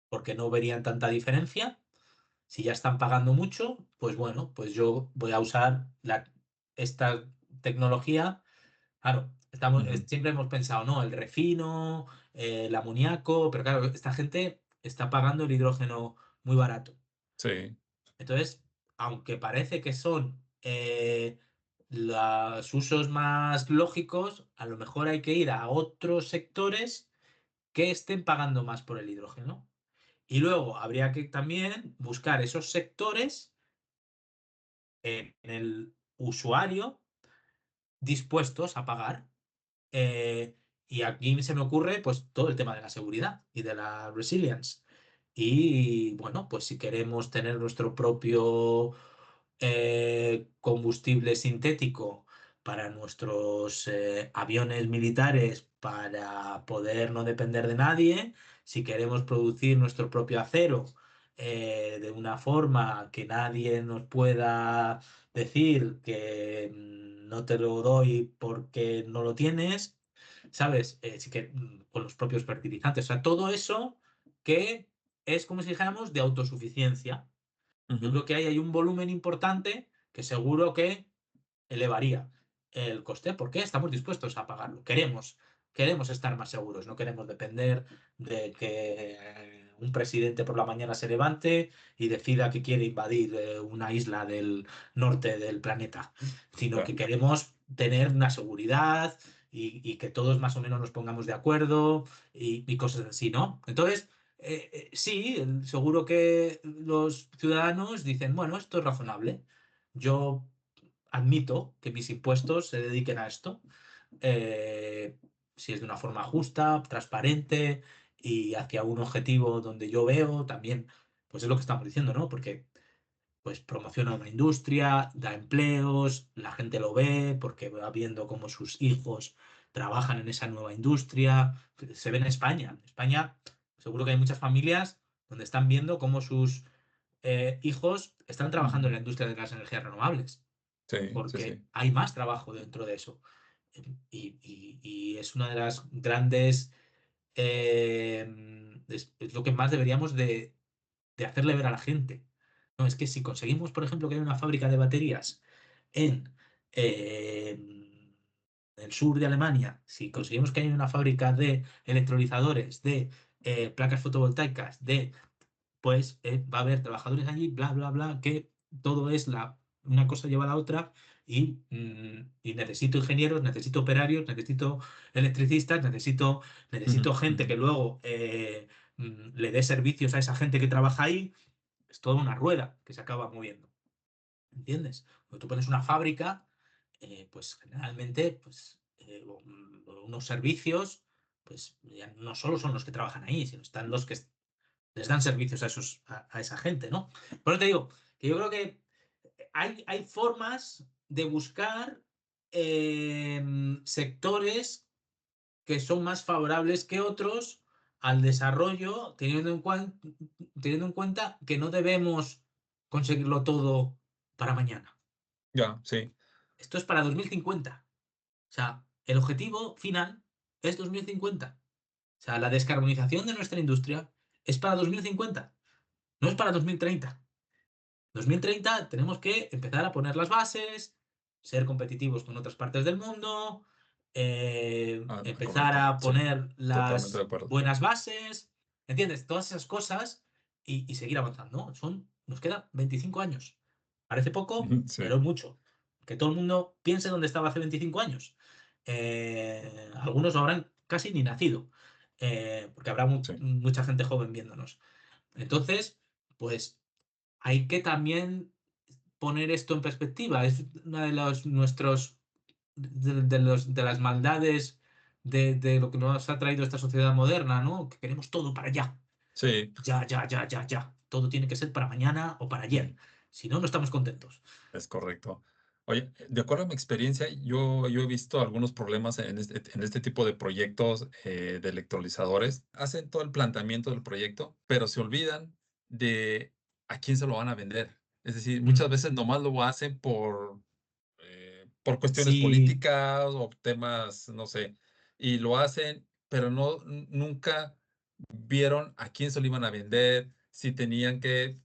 porque no verían tanta diferencia. Si ya están pagando mucho, pues bueno, pues yo voy a usar esta tecnología. Claro, Ujú. siempre hemos pensado, no, el refino, el amoníaco, pero claro, esta gente está pagando el hidrógeno muy barato. Sí. Entonces, aunque parece que son los usos más lógicos, a lo mejor hay que ir a otros sectores que estén pagando más por el hidrógeno. Y luego habría que también buscar esos sectores en el usuario dispuestos a pagar. Y aquí se me ocurre pues todo el tema de la seguridad y de la resilience. Y bueno, pues si queremos tener nuestro propio combustible sintético para nuestros aviones militares, para poder no depender de nadie, si queremos producir nuestro propio acero de una forma que nadie nos pueda decir que no te lo doy porque no lo tienes, ¿sabes? Sí que con los propios fertilizantes. O sea, todo eso que es como si dijéramos de autosuficiencia. Yo Ujú. creo que ahí hay un volumen importante que seguro que elevaría el coste porque estamos dispuestos a pagarlo. Queremos estar más seguros, no queremos depender de que un presidente por la mañana se levante y decida que quiere invadir una isla del norte del planeta, sino Ya. que queremos tener una seguridad y que todos más o menos nos pongamos de acuerdo y cosas así, ¿no? Entonces, sí, seguro que los ciudadanos dicen, bueno, esto es razonable. Yo admito que mis impuestos se dediquen a esto, eh, si es de una forma justa, transparente y hacia un objetivo donde yo veo también, pues es lo que estamos diciendo, ¿no? Porque pues promociona una industria, da empleos, la gente lo ve porque va viendo cómo sus hijos trabajan en esa nueva industria. Se ve en España. En España seguro que hay muchas familias donde están viendo cómo sus hijos están trabajando en Ujú. la industria de las energías renovables, Sí, sí, porque sí. hay más trabajo dentro de eso. Y es una de las grandes... es lo que más deberíamos de hacerle ver a la gente. No, es que si conseguimos, por ejemplo, que haya una fábrica de baterías en el sur de Alemania, si conseguimos que haya una fábrica de electrolizadores, de placas fotovoltaicas, pues va a haber trabajadores allí, bla, bla, bla, que todo es una cosa lleva a la otra y necesito ingenieros, necesito operarios, necesito electricistas, necesito Ujú, gente ujú. que luego le dé servicios a esa gente que trabaja ahí. Es toda una rueda que se acaba moviendo, ¿entiendes? Cuando tú pones una fábrica, pues generalmente unos servicios, pues ya no solo son los que trabajan ahí, sino están los que les dan servicios a esa gente, ¿no? Por eso te digo que yo creo que hay formas de buscar sectores que son más favorables que otros al desarrollo, teniendo en cuenta que no debemos conseguirlo todo para mañana. Ya, sí. Esto es para 2050. O sea, el objetivo final es 2050. O sea, la descarbonización de nuestra industria es para 2050, no es para 2030. 2030 tenemos que empezar a poner las bases, ser competitivos con otras partes del mundo, Ah, empezar correcto. a Sí, poner totalmente de las acuerdo. buenas bases, ¿entiendes? Todas esas cosas y seguir avanzando. Nos quedan 25 años. Parece poco, pero Sí, es mucho. Que todo el mundo piense dónde estaba hace 25 años. Algunos no habrán casi ni nacido, porque habrá sí. mucha gente joven viéndonos. Entonces, pues hay que también poner esto en perspectiva. Es una de los nuestros de las maldades de lo que nos ha traído esta sociedad moderna, ¿no? Que queremos todo para allá. Sí, Ya, ya, ya, ya, ya. Todo tiene que ser para mañana o para ayer. Si no, no estamos contentos. es correcto. Oye, de acuerdo a mi experiencia, yo he visto algunos problemas en este tipo de proyectos de electrolizadores. Hacen todo el planteamiento del proyecto, pero se olvidan de a quién se lo van a vender. Es decir, muchas Mm. veces nomás lo hacen por cuestiones Sí, políticas o temas, no sé, y lo hacen, pero nunca vieron a quién se lo iban a vender, si tenían que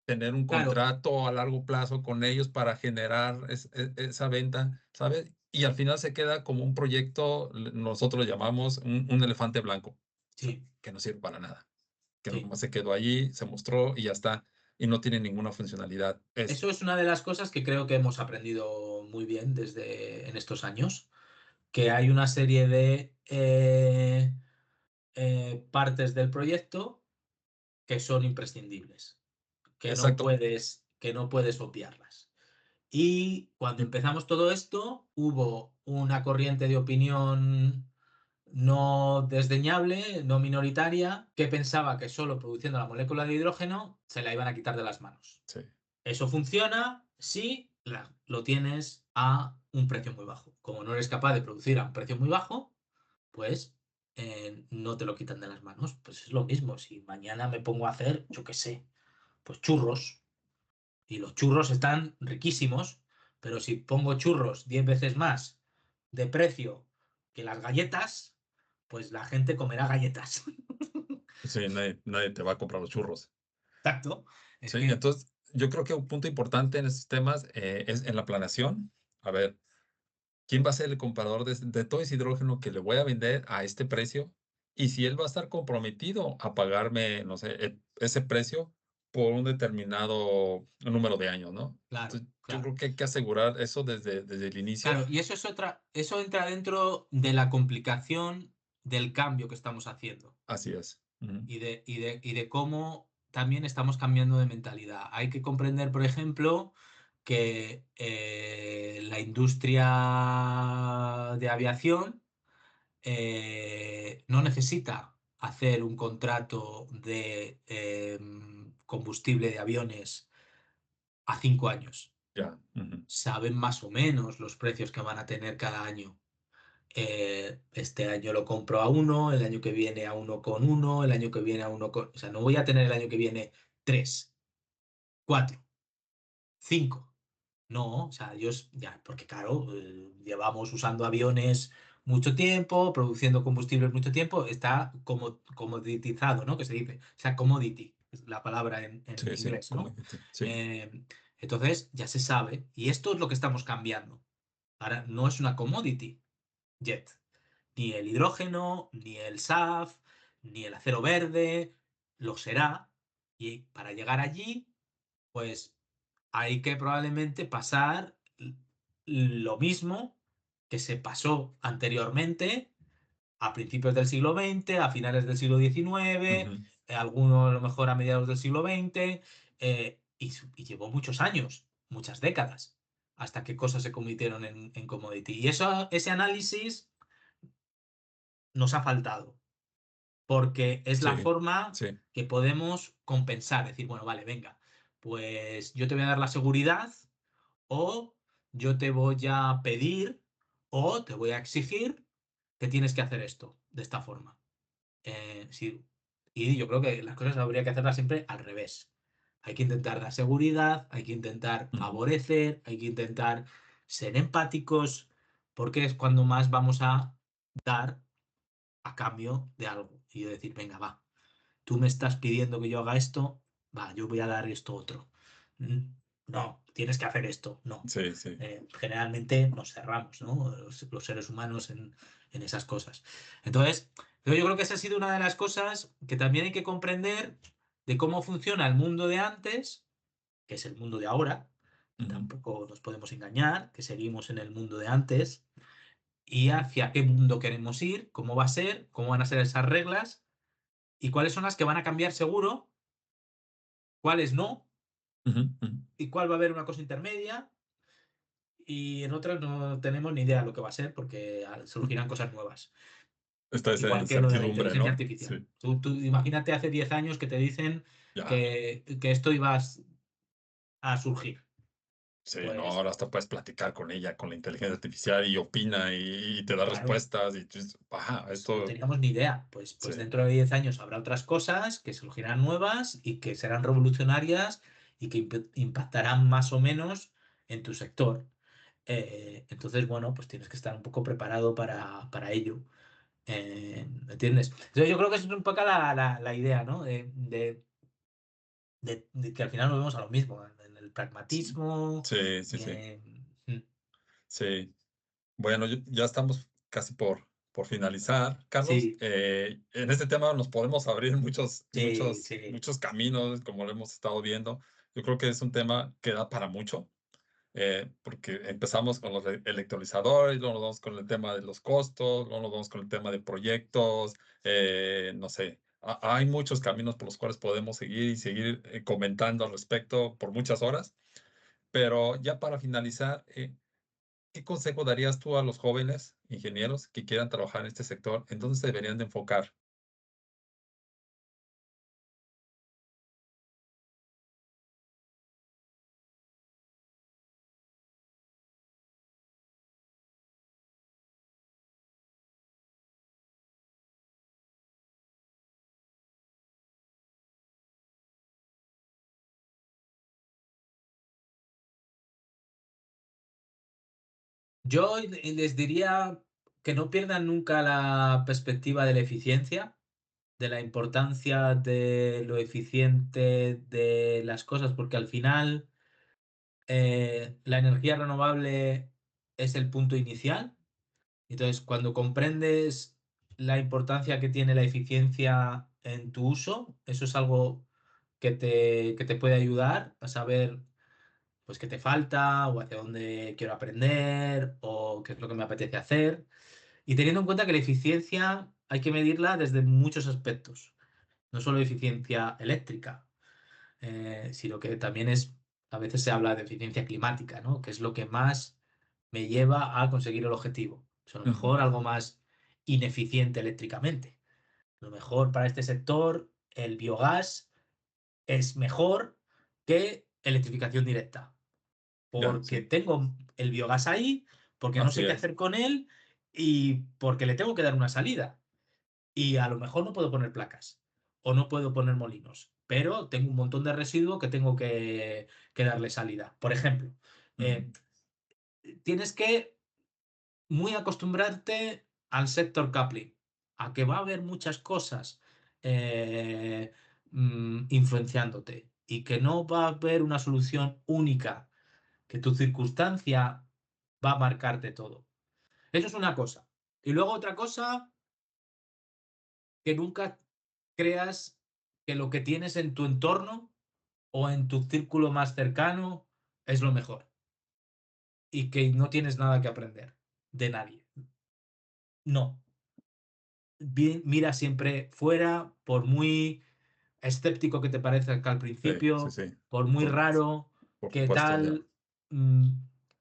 tener un claro, contrato a largo plazo con ellos para generar esa venta, ¿sabes? Y al final se queda como un proyecto, nosotros lo llamamos un elefante blanco, o sea, sí, que no sirve para nada, que sí. nomás se quedó allí, se mostró y ya está, y no tiene ninguna funcionalidad. Eso es una de las cosas que creo que hemos aprendido muy bien desde en estos años, que hay una serie de partes del proyecto que son imprescindibles, Exacto. que no puedes obviarlas. Y cuando Mm, empezamos todo esto, hubo una corriente de opinión no desdeñable, no minoritaria, que pensaba que solo produciendo la molécula de hidrógeno se la iban a quitar de las manos. sí, Eso funciona si lo tienes a un precio muy bajo. Como no eres capaz de producir a un precio muy bajo, pues no te lo quitan de las manos. Pues es lo mismo. Si mañana me pongo a hacer, yo qué sé, pues churros, y los churros están riquísimos, pero si pongo churros 10 veces más de precio que las galletas, pues la gente comerá galletas. sí, nadie te va a comprar los churros. Exacto. Es Sí, que entonces yo creo que un punto importante en estos temas es en la planeación. A ver, ¿quién va a ser el comprador de todo ese hidrógeno que le voy a vender a este precio? Y si él va a estar comprometido a pagarme, no sé, ese precio, por un determinado número de años, ¿no? Claro, Entonces, yo claro. creo que hay que asegurar eso desde el inicio. Claro, y eso es eso entra dentro de la complicación del cambio que estamos haciendo Así es. Ujú. y de cómo también estamos cambiando de mentalidad. Hay que comprender, por ejemplo, que la industria de aviación no necesita hacer un contrato de combustible de aviones a 5 años. Ya. Ujú. Saben más o menos los precios que van a tener cada año. Este año lo compro a uno, el año que viene a 1,1, el año que viene a 1, o sea, no voy a tener el año que viene 3, 4, 5. No, o sea, ellos ya, porque claro, llevamos usando aviones mucho tiempo, produciendo combustibles mucho tiempo, está como comoditizado, ¿no? Que se dice, o sea, commodity, es la palabra en Sí, sí, inglés, como ¿no? dijiste. Sí. Entonces ya se sabe, y esto es lo que estamos cambiando. Ahora, no es una commodity jet, ni el hidrógeno, ni el SAF, ni el acero verde, lo será, y para llegar allí pues hay que probablemente pasar lo mismo que se pasó anteriormente a principios del siglo XX, a finales del siglo XIX, Ujú. alguno a lo mejor a mediados del siglo XX, y llevó muchos años, muchas décadas, hasta que cosas se convirtieron en commodity. Y ese análisis nos ha faltado, porque es la Sí, forma sí. que podemos compensar, decir, bueno, vale, venga, pues yo te voy a dar la seguridad o yo te voy a pedir o te voy a exigir que tienes que hacer esto de esta forma. Sí. Y yo creo que las cosas habría que hacerlas siempre al revés. Hay que intentar dar seguridad, hay que intentar Ujú. favorecer, hay que intentar ser empáticos, porque es cuando más vamos a dar a cambio de algo. Y yo decir, venga, va, tú me estás pidiendo que yo haga esto, va, yo voy a dar esto otro. No, tienes que hacer esto, no. Sí, sí. Generalmente nos cerramos, ¿no? Los seres humanos en esas cosas. Entonces, pero yo creo que esa ha sido una de las cosas que también hay que comprender de cómo funciona el mundo de antes, que es el mundo de ahora, que Ujú. tampoco nos podemos engañar, que seguimos en el mundo de antes, y hacia qué mundo queremos ir, cómo va a ser, cómo van a ser esas reglas y cuáles son las que van a cambiar seguro, cuáles no, Ujú, ujú. y cuál va a haber una cosa intermedia, y en otras no tenemos ni idea de lo que va a ser porque surgirán cosas nuevas. Está esa Igual que lo de la incertidumbre, inteligencia ¿no? artificial. Sí. Tú imagínate hace 10 años que te dicen Ya. que esto iba a surgir. Sí, no, Pues ahora hasta puedes platicar con ella, con la inteligencia artificial y opina y te da claro, respuestas y tú dices, ajá, pues no esto, teníamos ni idea. Pues sí, dentro de 10 años habrá otras cosas que surgirán nuevas y que serán revolucionarias y que impactarán más o menos en tu sector. Entonces, bueno, pues tienes que estar un poco preparado para ello. ¿Me entiendes? Entonces, yo creo que esa es un poco la idea, ¿no? De que al final nos vemos a lo mismo, en el pragmatismo. sí, sí, sí, Mm, sí. Bueno, ya estamos casi por finalizar, Carlos. sí, En este tema nos podemos abrir muchos, sí, muchos, sí, muchos caminos, como lo hemos estado viendo. Yo creo que es un tema que da para mucho. Porque empezamos con los electrolizadores, luego nos vamos con el tema de los costos, luego nos vamos con el tema de proyectos, no sé, hay muchos caminos por los cuales podemos seguir y seguir comentando al respecto por muchas horas, pero ya para finalizar, ¿qué consejo darías tú a los jóvenes ingenieros que quieran trabajar en este sector? ¿En dónde se deberían de enfocar? yo les diría que no pierdan nunca la perspectiva de la eficiencia, de la importancia de lo eficiente de las cosas, porque al final la energía renovable es el punto inicial. Entonces, cuando comprendes la importancia que tiene la eficiencia en tu uso, eso es algo que te puede ayudar a saber pues qué te falta o hacia dónde quiero aprender o qué es lo que me apetece hacer. Y teniendo en cuenta que la eficiencia hay que medirla desde muchos aspectos, no solo eficiencia eléctrica, sino que también a veces se habla de eficiencia climática, ¿no? Que es lo que más me lleva a conseguir el objetivo. Pues a lo Ujú. mejor algo más ineficiente eléctricamente. A lo mejor para este sector el biogás es mejor que electrificación directa, Ya, porque sí, tengo el biogás ahí, porque no así sé qué es. hacer con él y porque le tengo que dar una salida. Y a lo mejor no puedo poner placas o no puedo poner molinos, pero tengo un montón de residuo que tengo que darle salida. Por ejemplo, Ujú. eh, tienes que muy acostumbrarte al sector coupling, a que va a haber muchas cosas eh, influenciándote y que no va a haber una solución única, que tu circunstancia va a marcarte todo. Eso es una cosa. Y luego otra cosa, que nunca creas que lo que tienes en tu entorno o en tu círculo más cercano es lo mejor y que no tienes nada que aprender de nadie. No. Mira siempre fuera, por muy escéptico que te parezca que al Sí, sí, principio, sí. por muy Por, raro por que supuesto, ya. tal,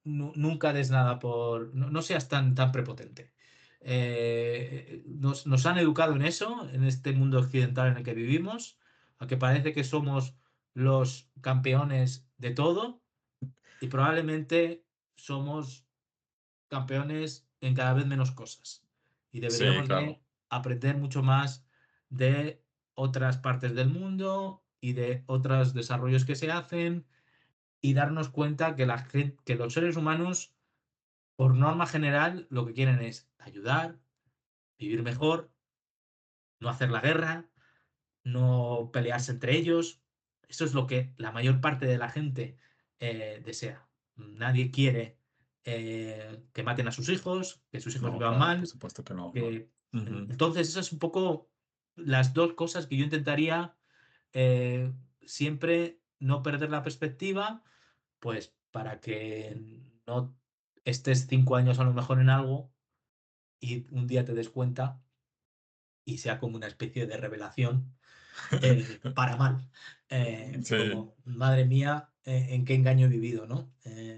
nunca des nada por... No, no seas tan prepotente. Nos han educado en eso, en este mundo occidental en el que vivimos, a que parece que somos los campeones de todo y probablemente somos campeones en cada vez menos cosas. Y Sí, deberíamos claro. de aprender mucho más de otras partes del mundo y de otros desarrollos que se hacen y darnos cuenta que, que los seres humanos, por norma general, lo que quieren es ayudar, vivir mejor, no hacer la guerra, no pelearse entre ellos. Eso es lo que la mayor parte de la gente desea. Nadie quiere que maten a sus hijos, que sus hijos No, vivan claro, por mal. supuesto que no, no. Ujú. Entonces, esas es un poco las dos cosas que yo intentaría siempre no perder la perspectiva, pues para que no estés 5 años a lo mejor en algo y un día te des cuenta y sea como una especie de revelación para mal. Sí, Como, madre mía, en qué engaño he vivido, ¿no?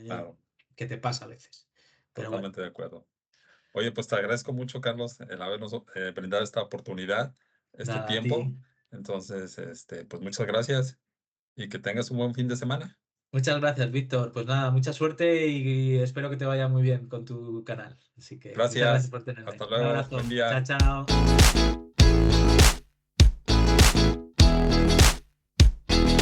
claro, Que te pasa a veces. Pero bueno, totalmente de acuerdo. Oye, pues te agradezco mucho, Carlos, el habernos brindado esta oportunidad, este nada, a tiempo. ti. Entonces, pues muchas gracias y que tengas un buen fin de semana. Muchas gracias, Víctor. Pues nada, mucha suerte y espero que te vaya muy bien con tu canal. Así que muchas gracias Gracias. por Hasta tenerme. Un luego. Buen abrazo. Chao, día. chao.